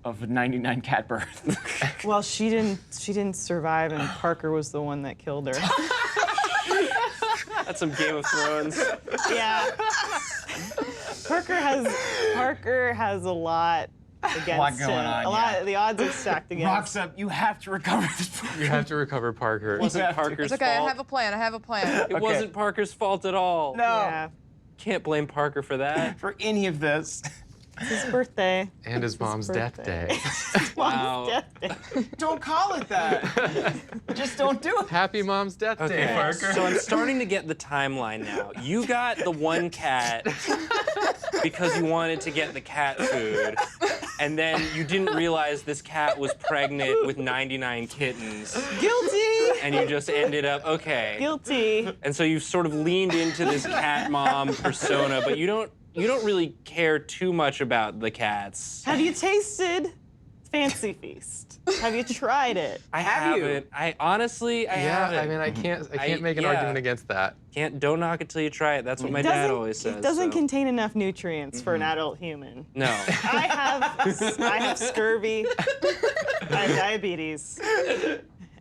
of a 99 cat birth. Well, she didn't survive, and Parker was the one that killed her. that's some Game of Thrones. Yeah. Parker has a lot against going him. on, A lot. yeah. The odds are stacked against. Roxa, you have to recover this. You have to recover Parker. It wasn't Parker's It's okay, fault. I have a plan, I have a plan. It wasn't Parker's fault at all. No. Yeah. Can't blame Parker for that. For any of this. It's his birthday. And his mom's death birthday. day. Wow. Death day. Don't call it that. Just don't do it. Happy mom's death day, Okay, Parker. so I'm starting to get the timeline now. You got the one cat because you wanted to get the cat food, and then you didn't realize this cat was pregnant with 99 kittens, Guilty. and you just ended up, okay. Guilty. And so you've sort of leaned into this cat mom persona, but you don't really care too much about the cats. Have you tasted Fancy Feast? Have you tried it? I Have you? haven't. I honestly, I Yeah, haven't. I mean, I can't make an yeah. argument against that. Don't knock it till you try it. That's what my dad always says. It doesn't so. contain enough nutrients for an adult human. No. I have scurvy. I have diabetes.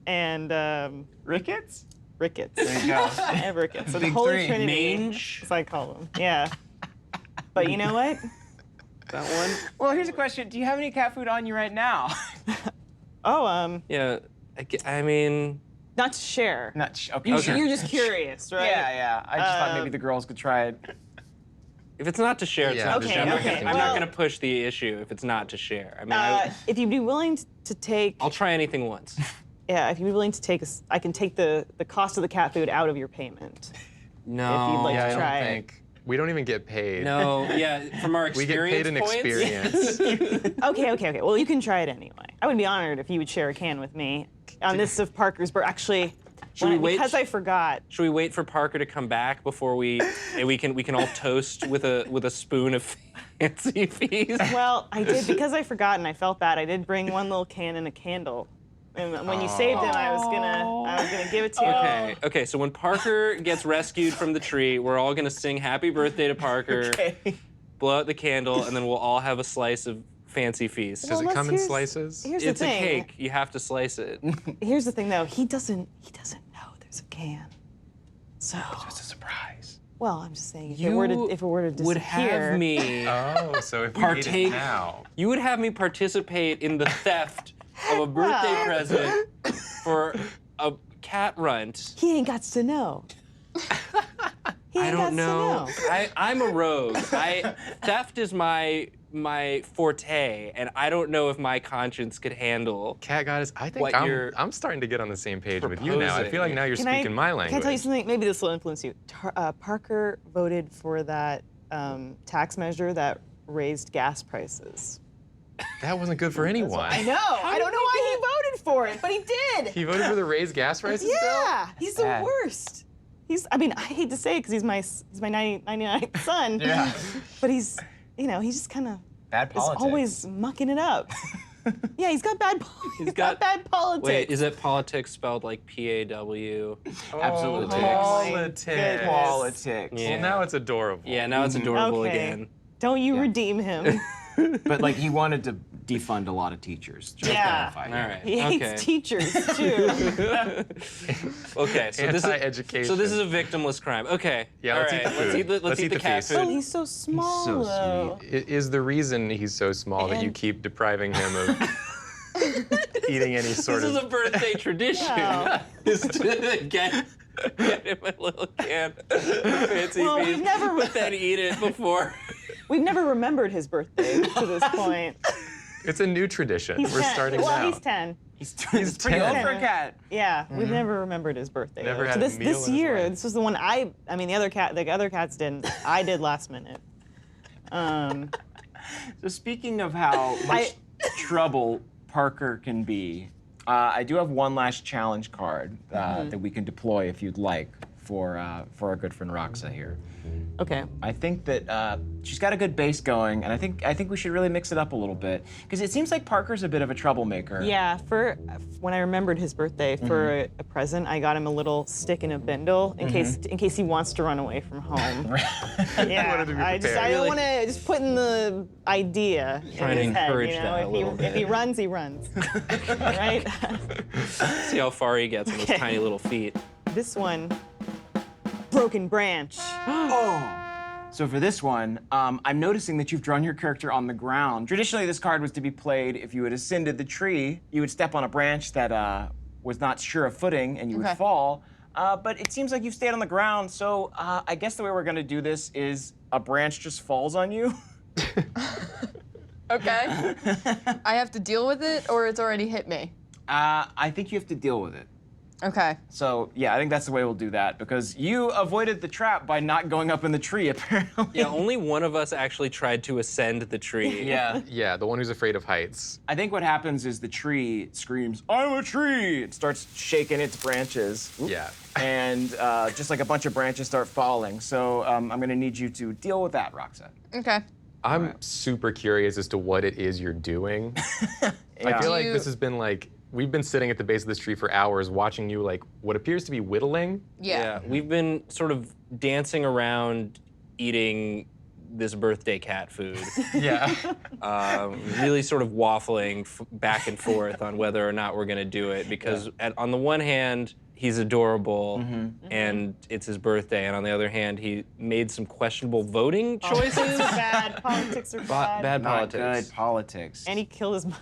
And Rickets? rickets. There you go. I have rickets. So the Big Holy three. Trinity, Mange? as I call them. Yeah. But you know what? That one? Well, here's a question. Do you have any cat food on you right now? Oh, Yeah. I mean, not to share. Okay, sure. You're just curious, right? Yeah. I just thought maybe the girls could try it. if it's not to share, it's Yeah, not to okay, share. I'm not okay. gonna- I'm Well- not going to push the issue if it's not to share. I mean, If you'd be willing to take, I'll try anything once. yeah, if you'd be willing to take, I can take the cost of the cat food out of your payment. No. if you'd like Yeah, to I try don't it. think. We don't even get paid. No, yeah, from our We get paid experience in points. experience. Okay. Well, you can try it anyway. I would be honored if you would share a can with me on this of Parker's birth. Actually, we wait? because I forgot. Should we wait for Parker to come back before we can all toast with a spoon of fancy feast? Well, I did because I forgot and I felt bad. I did bring one little can and a candle. And when you saved him, I was gonna give it to you. Okay. So when Parker gets rescued from the tree, we're all gonna sing "Happy Birthday" to Parker, blow out the candle, and then we'll all have a slice of fancy feast. Does it Well, come in here's- slices? Here's the It's a thing. cake. You have to slice it. Here's the thing, though. He doesn't know there's a can. So. It's a surprise. Well, I'm just saying, if You it were to disappear. would have me. Oh, so if we ate Partake. it now. You would have me participate in the theft of a birthday Well. present for a cat runt. He ain't got to know. He I ain't don't gots know. to know. I'm a rogue. Theft is my forte, and I don't know if my conscience could handle. Cat Goddess, I think What you're I'm starting to get on the same page with you now. I feel like now you're Can speaking my language. Can I tell you something? Maybe this will influence you. Parker voted for that tax measure that raised gas prices. That wasn't good for anyone. I know. I don't know why he voted for it, but he did. He voted for the raised gas prices bill? Yeah, he's the Bad. worst. I mean, I hate to say it because he's my 99th son. Yeah. But he's just kind of Bad is politics. always mucking it up. Yeah, he's got bad. He's got bad politics. Wait, is it politics spelled like P-A-W? Absolutely. Politics. goodness. Politics. Yeah. Well, now it's adorable. Yeah, now it's adorable Okay. again. Don't you Yeah. redeem him? But like he wanted to defund a lot of teachers. Just Yeah. to clarify. All right. He hates okay. teachers too. Okay. So Anti-education. So this is a victimless crime. Okay. Yeah, all let's eat right. the food. Let's eat the cat feast. Oh, food. he's so small. so though. It is the reason he's so small that you And- keep depriving him of eating any sort This is of. a birthday tradition. Wow. Is to get him a little can of fancy Well, feast, we've never- but then eat it before. We've never remembered his birthday to this point. It's a new tradition. He's We're 10. starting well, now. he's 10. He's pretty 10. old for a cat. Yeah, we've never remembered his birthday. Never though. had so a this meal in his year, life. this was the one the other cats didn't. I did last minute. So speaking of how much trouble Parker can be, I do have one last challenge card that we can deploy if you'd like for our good friend Roxa here. Okay. I think that she's got a good base going, and I think we should really mix it up a little bit because it seems like Parker's a bit of a troublemaker. Yeah, for when I remembered his birthday, for a present, I got him a little stick and a bindle in case he wants to run away from home. Yeah, wanted to be I prepared. don't want to just put in the idea Trying in to his head. encourage You know, that a little if he bit. runs, he runs. Right. See how far he gets on those tiny little feet. This one, broken branch. So for this one, I'm noticing that you've drawn your character on the ground. Traditionally, this card was to be played if you had ascended the tree. You would step on a branch that was not sure of footing, and you would Okay. fall. But it seems like you've stayed on the ground, so I guess the way we're gonna do this is a branch just falls on you. Okay. I have to deal with it, or it's already hit me. I think you have to deal with it. Okay. So yeah, I think that's the way we'll do that because you avoided the trap by not going up in the tree, apparently. Yeah, only one of us actually tried to ascend the tree. Yeah. Yeah, the one who's afraid of heights. I think what happens is the tree screams, "I'm a tree!" It starts shaking its branches. Yeah. And just like a bunch of branches start falling. So I'm gonna need you to deal with that, Roxa. Okay. I'm super curious as to what it is you're doing. I Yeah. feel like You- this has been like, we've been sitting at the base of this tree for hours watching you like what appears to be whittling. Yeah. We've been sort of dancing around eating this birthday cat food. Yeah. Really sort of waffling back and forth on whether or not we're going to do it because on the one hand, he's adorable and it's his birthday, and on the other hand, he made some questionable voting choices. Bad politics are bad. Bad Not politics. good politics. And he killed his mother.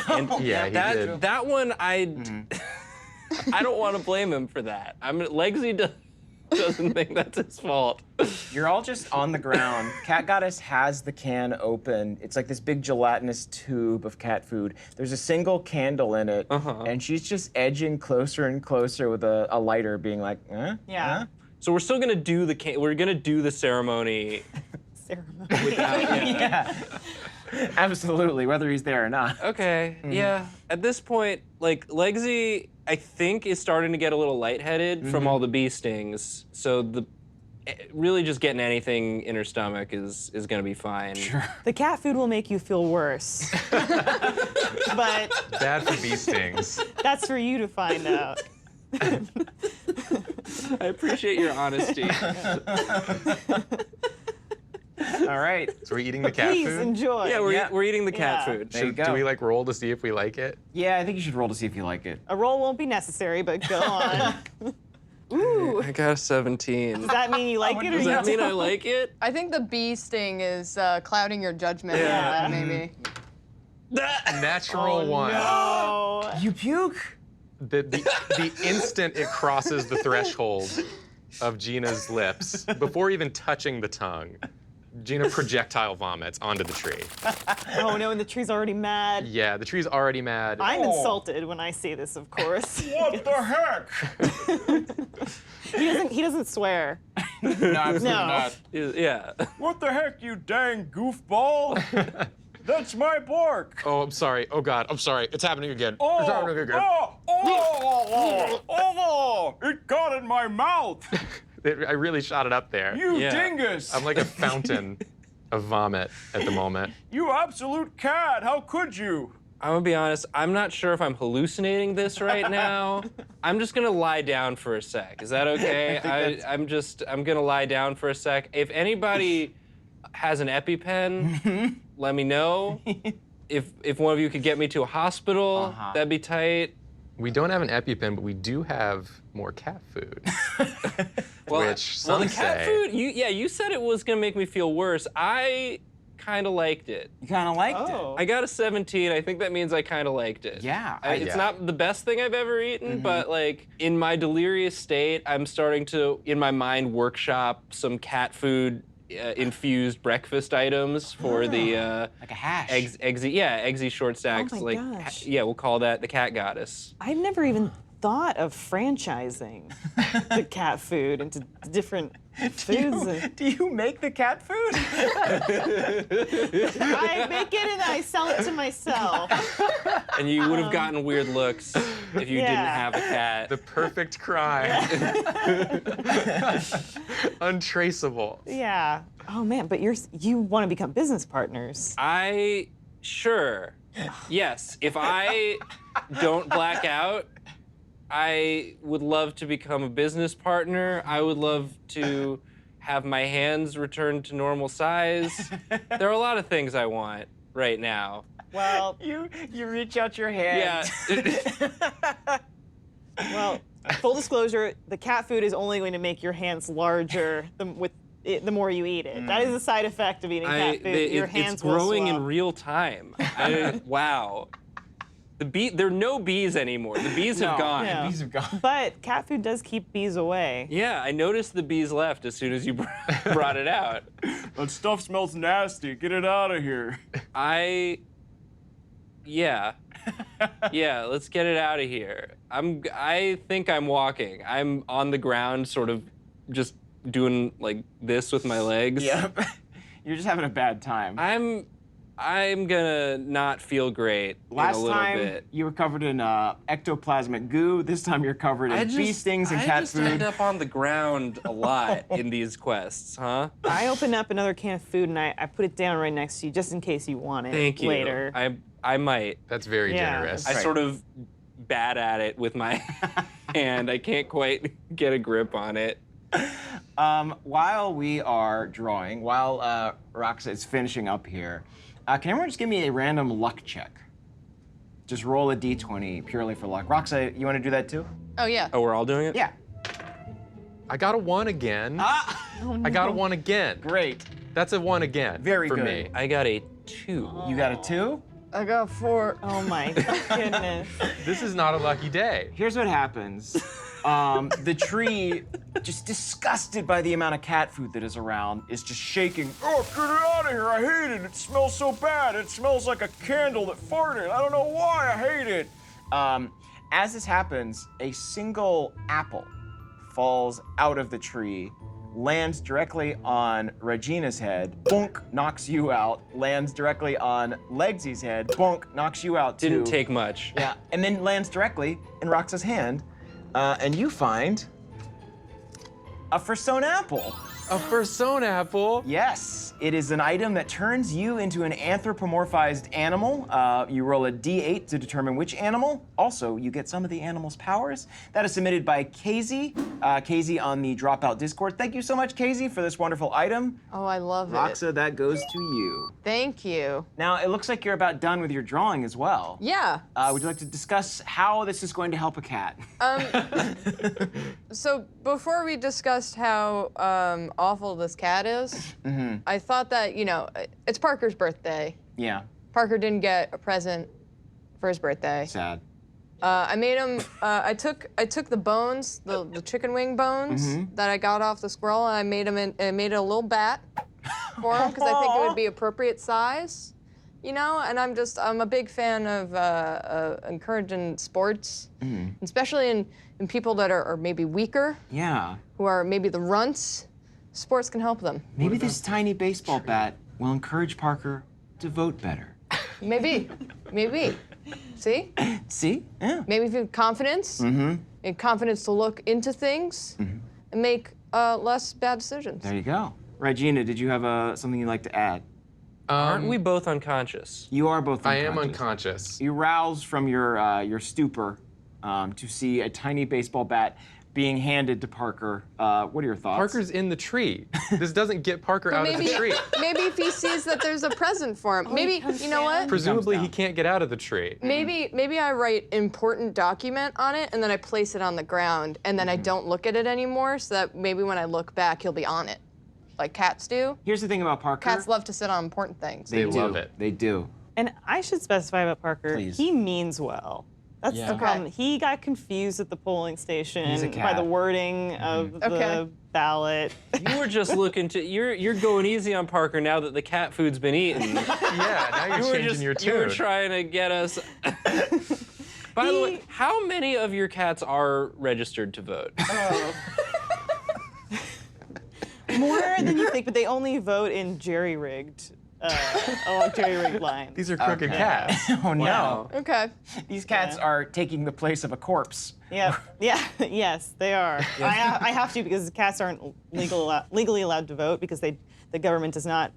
And Yeah, he did. that one, I don't want to blame him for that. Legsy doesn't think that's his fault. You're all just on the ground. Cat Goddess has the can open. It's like this big gelatinous tube of cat food. There's a single candle in it, and she's just edging closer and closer with a lighter, being like, Yeah. So we're still gonna do the ceremony. Ceremony. Yeah. Absolutely, whether he's there or not. Okay, yeah. At this point, like, Legsy, I think, is starting to get a little lightheaded from all the bee stings. So really just getting anything in her stomach is gonna be fine. Sure. The cat food will make you feel worse. But Bad for bee stings. that's for you to find out. I appreciate your honesty. All right. So we're eating the cat Please food? enjoy. Yeah, we're eating the cat Yeah. food. There you go. Do we like roll to see if we like it? Yeah, I think you should roll to see if you like it. A roll won't be necessary, but go on. Ooh. I got a 17. Does that mean you like it or Does you that mean I don't? like it? I think the bee sting is clouding your judgment. Yeah. Maybe. Natural one. No. You puke? The instant it crosses the threshold of Gina's lips, before even touching the tongue, Gina projectile vomits onto the tree. Oh no, and the tree's already mad. Yeah, the tree's already mad. I'm insulted when I see this, of course. What the heck? He doesn't swear. No, absolutely No. not. Yeah. What the heck, you dang goofball? That's my bark. Oh, I'm sorry. Oh God, I'm sorry. It's happening again. Oh, It's happening again. It got in my mouth. I really shot it up there. You Yeah. dingus. I'm like a fountain of vomit at the moment. You absolute cat. How could you? I'm gonna be honest, I'm not sure if I'm hallucinating this right now. I'm just gonna lie down for a sec. Is that okay? I'm gonna lie down for a sec. If anybody has an EpiPen, let me know. If one of you could get me to a hospital, that'd be tight. We don't have an EpiPen, but we do have more cat food. Which some the cat say- food, you said it was gonna make me feel worse. I kind of liked it. You kind of liked Oh. I got a 17. I think that means I kind of liked it. Yeah, It's yeah. not the best thing I've ever eaten, but like in my delirious state, I'm starting to, in my mind, workshop some cat food infused breakfast items for the like a hash. eggsy short stacks. Oh my like gosh. we'll call that the cat goddess. I've never even thought of franchising the cat food into different foods. Do you make the cat food? I make it and I sell it to myself. And you would have gotten weird looks if you didn't Yeah. have a cat. The perfect crime. Untraceable. Yeah. Oh man, but you want to become business partners. Sure. Yes. If I don't black out, I would love to become a business partner. I would love to have my hands returned to normal size. There are a lot of things I want right now. Well, You reach out your hand. Yeah. well, full disclosure, the cat food is only going to make your hands larger the more you eat it. That is a side effect of eating cat food. Your hands it's growing will in swell. real time. Wow. There are no bees anymore. The bees have gone. No. Bees have gone. But cat food does keep bees away. Yeah, I noticed the bees left as soon as you brought it out. That stuff smells nasty. Get it out of here. Yeah, let's get it out of here. I think I'm walking. I'm on the ground, sort of just doing like this with my legs. Yep. You're just having a bad time. I'm gonna not feel great in a Last little time bit. you were covered in ectoplasmic goo. This time you're covered in bee stings and I cat just food. end up on the ground a lot in these quests, huh? I open up another can of food and I put it down right next to you just in case you want it Thank you. later. I might. That's very Yeah. generous. I sort of bad at it with my hand. I can't quite get a grip on it. While we are drawing, while Roxa is finishing up here, can everyone just give me a random luck check? Just roll a d20 purely for luck. Roxa, you want to do that too? Oh yeah. Oh, we're all doing it? Yeah. I got a 1 again. Oh, I got a no. 1 again. Great. That's a 1 again. Very for good. me. I got a 2. You got a 2? I got 4. Oh my goodness. This is not a lucky day. Here's what happens. The tree, just disgusted by the amount of cat food that is around, is just shaking. Oh, get it out of here. I hate it. It smells so bad. It smells like a candle that farted. I don't know why I hate it. As this happens, a single apple falls out of the tree, lands directly on Regina's head, bonk, knocks you out, lands directly on Legsy's head, bonk, knocks you out too. Didn't take much. Yeah, and then lands directly in Roxa's hand, and you find a Fursone apple. A Fursone apple? Yes, it is an item that turns you into an anthropomorphized animal. You roll a d8 to determine which animal. Also, you get some of the animal's powers. That is submitted by Casey. Casey on the Dropout Discord. Thank you so much, Casey, for this wonderful item. Oh, I love it. Roxa, that goes to you. Thank you. Now, it looks like you're about done with your drawing as well. Yeah. Would you like to discuss how this is going to help a cat? So before we discussed how awful this cat is, I thought that, you know, it's Parker's birthday. Yeah, Parker didn't get a present for his birthday. sad. I made him. I took the bones, the chicken wing bones that I got off the squirrel, and I made made it a little bat for him because I think it would be appropriate size, you know. And I'm a big fan of encouraging sports, especially in people that are maybe weaker, Yeah. who are maybe the runts. Sports can help them. Maybe this tiny baseball bat will encourage Parker to vote better. Maybe. See? See? Yeah. Maybe if you have confidence, and confidence to look into things and make less bad decisions. There you go. Regina, did you have something you'd like to add? Aren't we both unconscious? You are both I unconscious. am unconscious. You rouse from your stupor to see a tiny baseball bat being handed to Parker. What are your thoughts? Parker's in the tree. This doesn't get Parker out of the tree. Maybe if he sees that there's a present for him. Maybe, you know what? Presumably down. he can't get out of the tree. Maybe I write important document on it and then I place it on the ground and then I don't look at it anymore so that maybe when I look back he'll be on it. Like cats do. Here's the thing about Parker. Cats love to sit on important things. They do. love it. They do. And I should specify about Parker, Please. he means well. That's Yeah. the Okay. problem. He got confused at the polling station He's a by the cat. wording of the Okay. ballot. You were just looking to. You're going easy on Parker now that the cat food's been eaten. Yeah, now you're changing your You were tune. trying to get us. By the way, how many of your cats are registered to vote? More than you think, but they only vote in jerry-rigged, along jerry-rigged lines. These are crooked cats. Oh no. Wow. Okay. These cats are taking the place of a corpse. Yeah, yes, they are. I have to because cats aren't legally allowed to vote because the government does not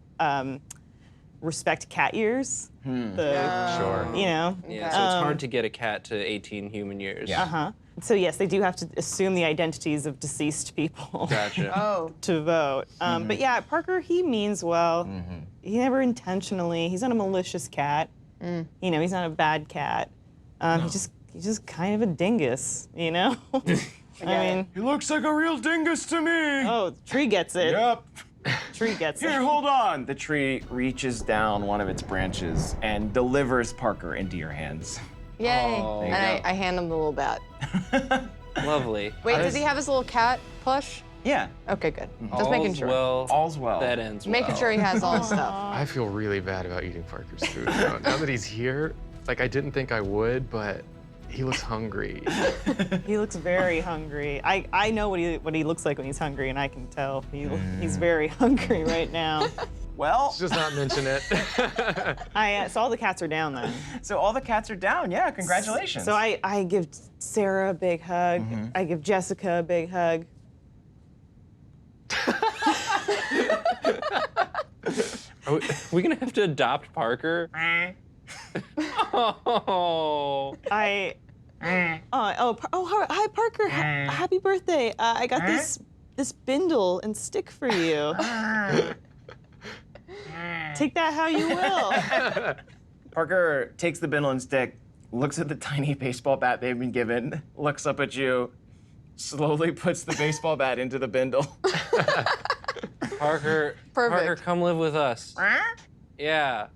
respect cat years. Sure. You know. Yeah, so it's hard to get a cat to 18 human years. Uh-huh. So yes, they do have to assume the identities of deceased people Gotcha. Oh. to vote. But yeah, Parker, he means well. He never intentionally. He's not a malicious cat. You know, he's not a bad cat. He's just kind of a dingus. You know. I mean, He looks like a real dingus to me. oh, the tree gets it. Yep. Tree gets Here, it. hold on. The tree reaches down one of its branches and delivers Parker into your hands. Yay. Oh. And There you go. I hand him the little bat. Lovely. Wait, does he have his little cat plush? Yeah. Okay, good. Just making All's sure. Well, All's well. that ends well. Making sure he has all his stuff. I feel really bad about eating Parker's food. Now that he's here, like I didn't think I would, but he looks hungry. He looks very hungry. I know what he looks like when he's hungry, and I can tell he's very hungry right now. Well, Just not mention it. So all the cats are down then. so all the cats are down. Yeah, congratulations. So I give Sarah a big hug. I give Jessica a big hug. Are we gonna have to adopt Parker? Oh. Hi Parker, happy birthday. I got this bindle and stick for you. Take that how you will. Parker takes the bindle and stick, looks at the tiny baseball bat they've been given, looks up at you, slowly puts the baseball bat into the bindle. Parker, Perfect. Parker, come live with us. Yeah.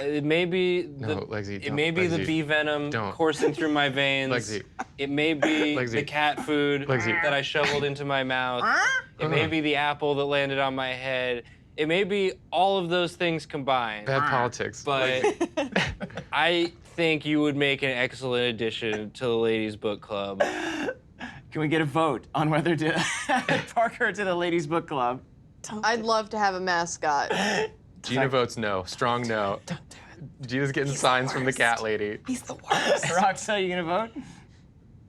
It may be No, Lexi, it don't. may be the Lexi, bee venom don't. coursing through my veins. Lexi. It may be Lexi. the cat food Lexi. that I shoveled into my mouth. It may be the apple that landed on my head. It may be all of those things combined. Bad politics. But I think you would make an excellent addition to the ladies' book club. Can we get a vote on whether to add Parker to the Ladies Book Club? I'd love to have a mascot. Gina votes no. Strong no. Gina's getting signs from the cat lady. He's the worst. Roxelle, you gonna vote?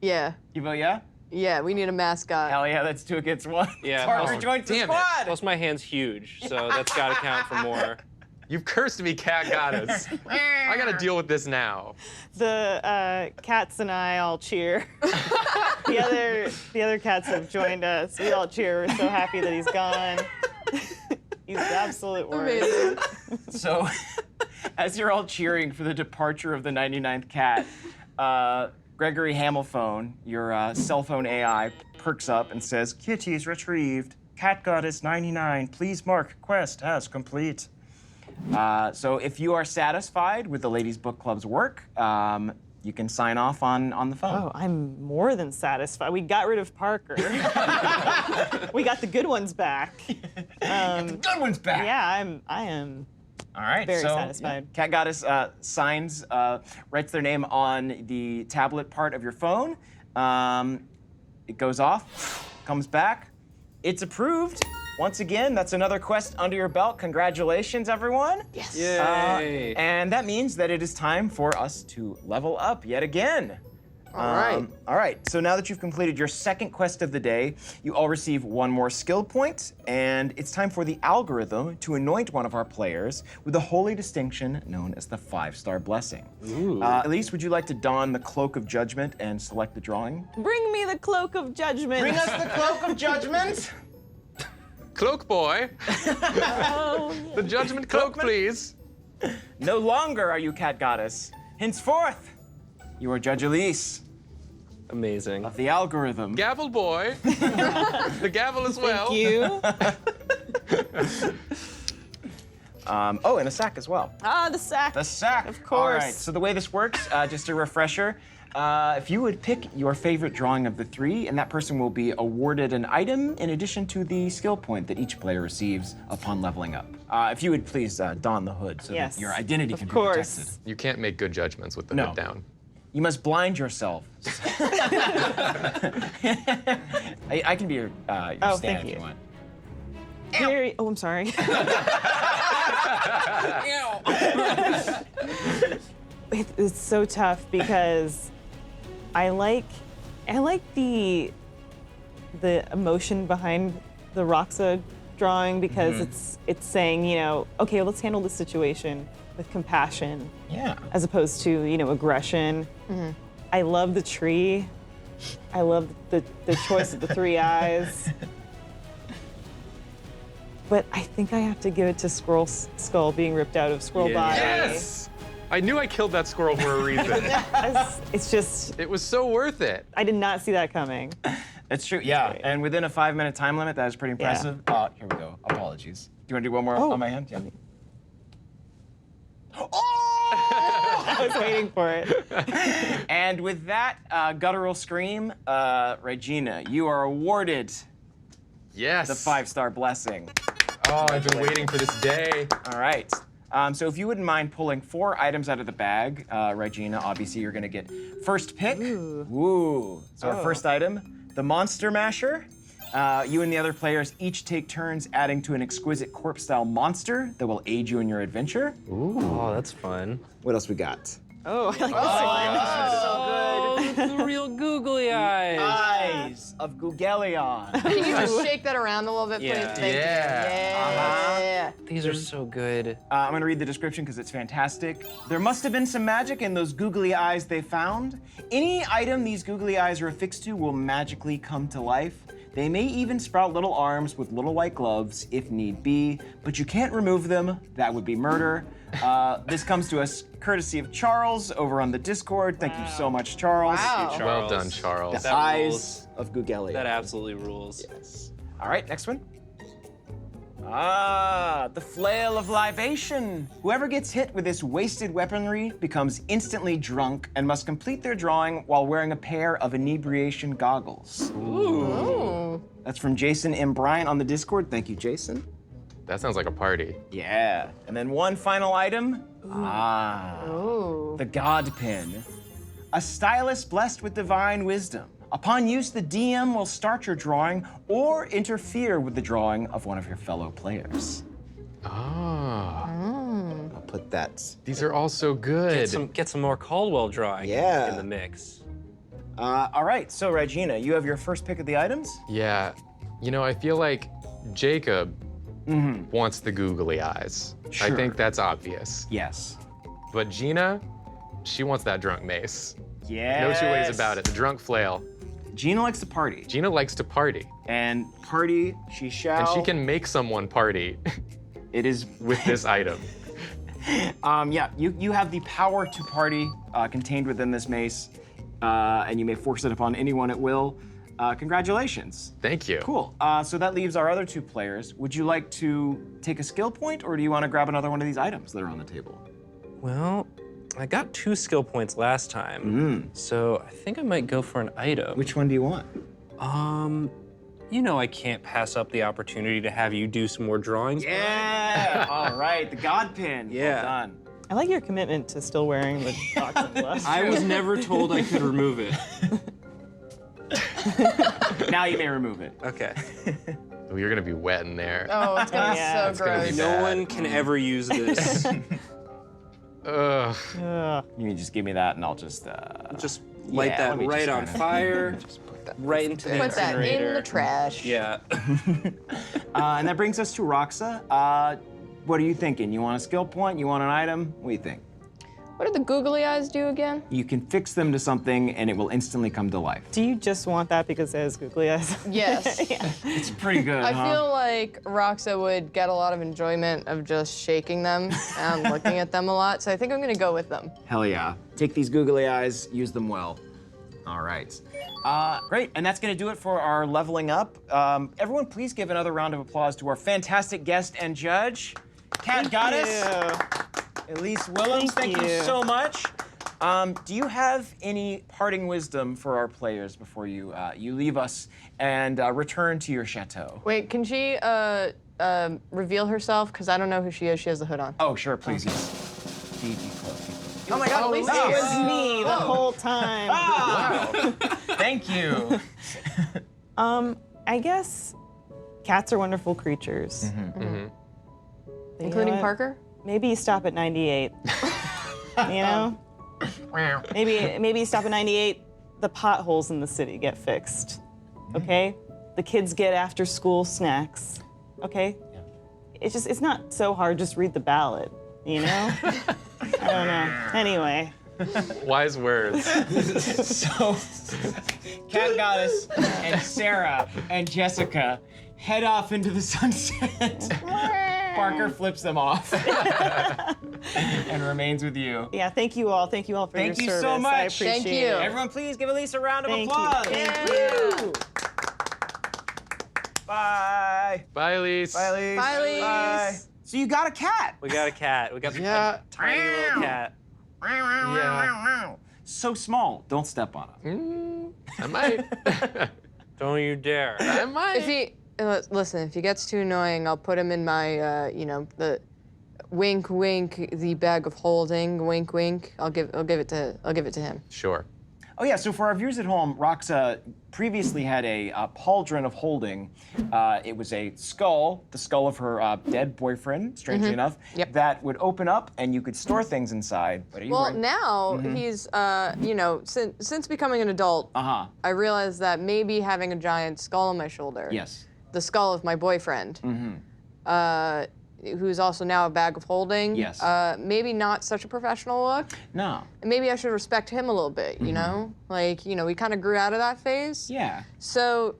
Yeah. You vote yeah? Yeah, we need a mascot. Hell yeah, that's 2 against 1. Yeah. Parker Oh, joins the damn it. squad. Plus my hand's huge, so that's got to count for more. You've cursed me, cat goddess. I gotta deal with this now. The cats and I all cheer. the other cats have joined us. We all cheer. We're so happy that he's gone. He's the absolute worst. Amazing. So, as you're all cheering for the departure of the 99th cat, Gregory Hamilphone, your cell phone AI, perks up and says, "Kitties retrieved. Cat Goddess 99. Please mark quest as complete." So if you are satisfied with the Ladies Book Club's work, you can sign off on the phone. Oh, I'm more than satisfied. We got rid of Parker. We got the good ones back. The good one's back. Yeah, I am. All right. Very so, satisfied. Cat Goddess signs, writes their name on the tablet part of your phone. It goes off, comes back. It's approved. Once again, that's another quest under your belt. Congratulations, everyone. Yes. Yay. And that means that it is time for us to level up yet again. All right. All right, so now that you've completed your second quest of the day, you all receive 1 more skill point, and it's time for the algorithm to anoint one of our players with the holy distinction known as the 5-star blessing. Ooh. Elise, would you like to don the cloak of judgment and select the drawing? Bring me the cloak of judgment. Bring us the cloak of judgment. Cloak boy. Oh, The judgment cloak, please. No longer are you Cat Goddess. Henceforth, you are Judge Elise Amazing. of the algorithm. Gavel boy. The gavel as well. Thank you. Oh, and a sack as well. Ah, the sack. The sack. Of All right. course. So the way this works, just a refresher, if you would pick your favorite drawing of the 3, and that person will be awarded an item in addition to the skill point that each player receives upon leveling up. If you would please don the hood so Yes. that your identity Of can be course. protected. You can't make good judgments with the No. hood down. You must blind yourself. I can be your Oh, stand thank if you. you want. Very. Oh, I'm sorry. It's so tough because I like the emotion behind the Roxa drawing because it's saying, you know, okay, let's handle this situation with compassion Yeah. as opposed to, you know, aggression. I love the tree. I love the choice of the 3 eyes. But I think I have to give it to Squirrel's skull being ripped out of Squirrel Yeah. body. Yes! I knew I killed that squirrel for a reason. It's just, It was so worth it. I did not see that coming. It's true, yeah. Great. And within a 5-minute time limit, that is pretty Yeah. impressive. Here we go. Apologies. Do you want to do one more Oh. on my hand? Yeah. I was waiting for it. And with that guttural scream, Regina, you are awarded Yes. the 5-star blessing. Oh, I've been waiting for this day. All right. So if you wouldn't mind pulling 4 items out of the bag, Regina, obviously you're gonna get first pick. Ooh. So our first item, the Monster Masher. You and the other players each take turns adding to an exquisite corpse-style monster that will aid you in your adventure. Oh, that's fun. What else we got? Oh, I like this one. Oh, the real googly eyes. Eyes of Gugelion. Can you just shake that around a little bit, please? Yeah. Thank you. Yeah. Yeah. These are so good. I'm gonna read the description because it's fantastic. There must have been some magic in those googly eyes they found. Any item these googly eyes are affixed to will magically come to life. They may even sprout little arms with little white gloves if need be, but you can't remove them. That would be murder. This comes to us courtesy of Charles over on the Discord. Thank you so much, Charles. Wow. Charles. Well done, Charles. The That eyes rules. of Gugelion. That absolutely rules. Yes. All right, next one. The flail of libation. Whoever gets hit with this wasted weaponry becomes instantly drunk and must complete their drawing while wearing a pair of inebriation goggles. Ooh. That's from Jason M. Bryant on the Discord. Thank you, Jason. That sounds like a party. Yeah. And then one final item. Ooh. The God Pin. A stylus blessed with divine wisdom. Upon use, the DM will start your drawing or interfere with the drawing of one of your fellow players. Ah, I'll put that. these are all so good. Get some more Caldwell drawing Yeah. in the mix. All right, so Regina, you have your first pick of the items? Yeah, you know, I feel like Jacob wants the googly eyes. I Sure. think that's obvious. Yes. But Gina, she wants that drunk mace. Yes. No two ways about it. The drunk flail. Gina likes to party. Gina likes to party, And party, she shall. and she can make someone party It is with this item. Yeah, you have the power to party contained within this mace, and you may force it upon anyone at will. Congratulations. Thank you. Cool. So that leaves our other two players. Would you like to take a skill point, or do you want to grab another one of these items that are on the table? Well, I got 2 skill points last time, so I think I might go for an item. Which one do you want? You know I can't pass up the opportunity to have you do some more drawings. Yeah. All right, the God pin. Yeah. Well done. I like your commitment to still wearing the boxing gloves. I was never told I could remove it. Now you may remove it. Okay. Oh, you're gonna be wet in there. Oh, it's gonna Yeah, be it's so gonna be gross. bad. No one can ever use this. Ugh. Ugh. You can just give me that, and I'll just. Just light Yeah, let that me right just on kinda- fire, Just put that. right into the Put that incinerator. in the trash. Yeah. And that brings us to Roxa. What are you thinking? You want a skill point? You want an item? What do you think? What did the googly eyes do again? You can fix them to something, and it will instantly come to life. Do you just want that because it has googly eyes? Yes. Yeah. It's pretty good, I huh? feel like Roxa would get a lot of enjoyment of just shaking them and looking at them a lot, so I think I'm gonna go with them. Hell yeah. Take these googly eyes, use them well. All right. Great, and that's gonna do it for our leveling up. Everyone, please give another round of applause to our fantastic guest and judge, Cat Goddess, Yeah. Elyse Willems. Thank you you. so much. Do you have any parting wisdom for our players before you leave us and return to your chateau? Wait, can she reveal herself? Because I don't know who she is. She has the hood on. Oh, sure, please, yes. Keep close. Oh my God, Elyse It is was here. me the whole time. Wow. Thank you. I guess cats are wonderful creatures. But you know Including what? Parker? Maybe you stop at 98. You know? Maybe you stop at 98. The potholes in the city get fixed. Okay? The kids get after school snacks. Okay? It's not so hard. Just read the ballot. You know? I don't know. Anyway. Wise words. So, Cat Goddess and Sarah and Jessica head off into the sunset. Parker flips them off and remains with you. Yeah, thank you all. Thank you all for Thank your you service. so I much. appreciate Thank you. it. Everyone, please give Elyse a round of Thank you. applause. Thank Woo! Bye. Bye, Elyse. Bye, Elyse. Bye, Elyse. Bye. So you got a cat. We got a cat. We got Yeah. a tiny little cat. Yeah. So small. Don't step on him. I might. Don't you dare. I might. If he listen, if he gets too annoying, I'll put him in my the wink wink, the bag of holding, wink wink. I'll give it to him. Sure. Oh yeah, so for our viewers at home, Roxa previously had a pauldron of holding. It was a skull, the skull of her dead boyfriend, strangely enough, Yep. that would open up and you could store things inside. But are you Well, wearing- now he's since becoming an adult, Uh-huh, I realized that maybe having a giant skull on my shoulder, yes. the skull of my boyfriend, who's also now a bag of holding, Yes. maybe not such a professional look. No. And maybe I should respect him a little bit, you know? Like, we kind of grew out of that phase. Yeah. So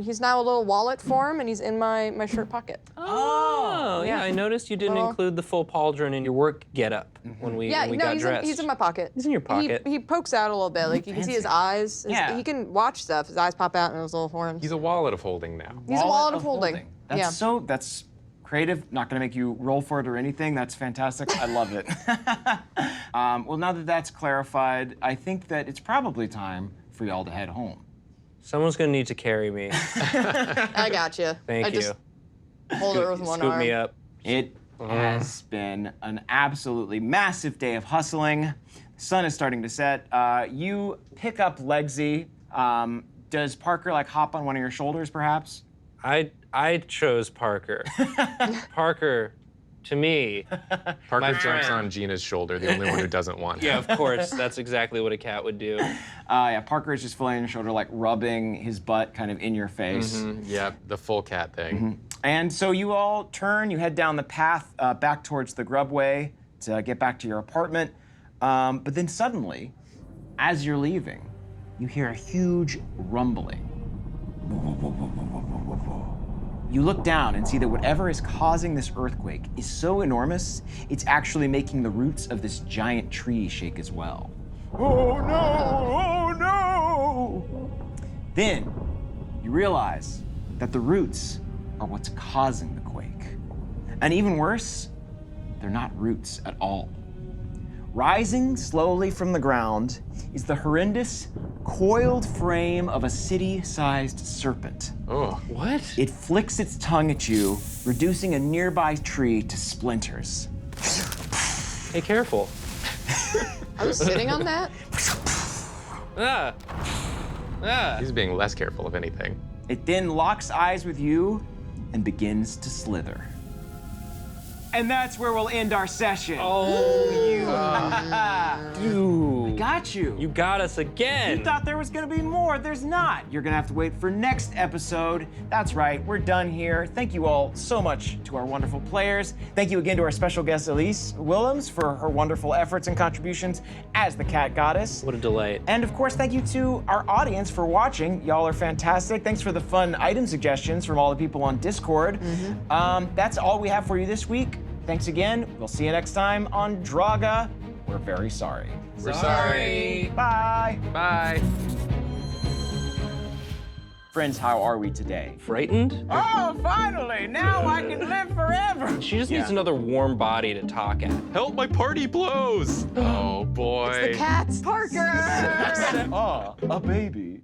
he's now a little wallet form, and he's in my shirt pocket. Oh, yeah. I noticed you didn't Well- include the full pauldron in your work getup when we Yeah, when we no, got he's dressed. in my pocket. He's in your pocket. He pokes out a little bit. Like, you can see his eyes. Yeah. He can watch stuff. His eyes pop out in his little horns. He's a wallet of holding now. He's a wallet of holding. That's Yeah. that's creative. Not gonna make you roll for it or anything. That's fantastic. I love it. Well, now that that's clarified, I think that it's probably time for y'all to head home. Someone's gonna need to carry me. I got you. Thank I you. just hold it with one Scoop arm. me up. It has been an absolutely massive day of hustling. The sun is starting to set. You pick up Legsy. Does Parker like hop on one of your shoulders, perhaps? I chose Parker. Parker, to me, Parker My jumps friend. on Gina's shoulder, the only one who doesn't want yeah, him. of course, that's exactly what a cat would do. Yeah, Parker is just filling your shoulder, like rubbing his butt kind of in your face. Yeah, the full cat thing. And so you all turn, you head down the path back towards the grubway to get back to your apartment. But then suddenly, as you're leaving, you hear a huge rumbling. You look down and see that whatever is causing this earthquake is so enormous, it's actually making the roots of this giant tree shake as well. Oh no! Oh no! Then you realize that the roots are what's causing the quake. And even worse, they're not roots at all. Rising slowly from the ground is the horrendous, coiled frame of a city-sized serpent. Oh, What? It flicks its tongue at you, reducing a nearby tree to splinters. Hey, careful. I was sitting on that. Ah. Ah. he's being less careful of anything. It then locks eyes with you and begins to slither. And that's where we'll end our session. Oh, you dude. Got you. You got us again. You thought there was gonna be more. There's not. You're gonna have to wait for next episode. That's right, we're done here. Thank you all so much to our wonderful players. Thank you again to our special guest, Elyse Willems, for her wonderful efforts and contributions as the cat goddess. What a delight. And of course, thank you to our audience for watching. Y'all are fantastic. Thanks for the fun item suggestions from all the people on Discord. That's all we have for you this week. Thanks again. We'll see you next time on Drawga. We're very sorry. We're sorry. Bye. Bye. Friends, how are we today? Frightened? Oh, finally! Now I can live forever! She just needs another warm body to talk at. Help, my party blows. Oh boy. The cats. Parker. Ah, a baby.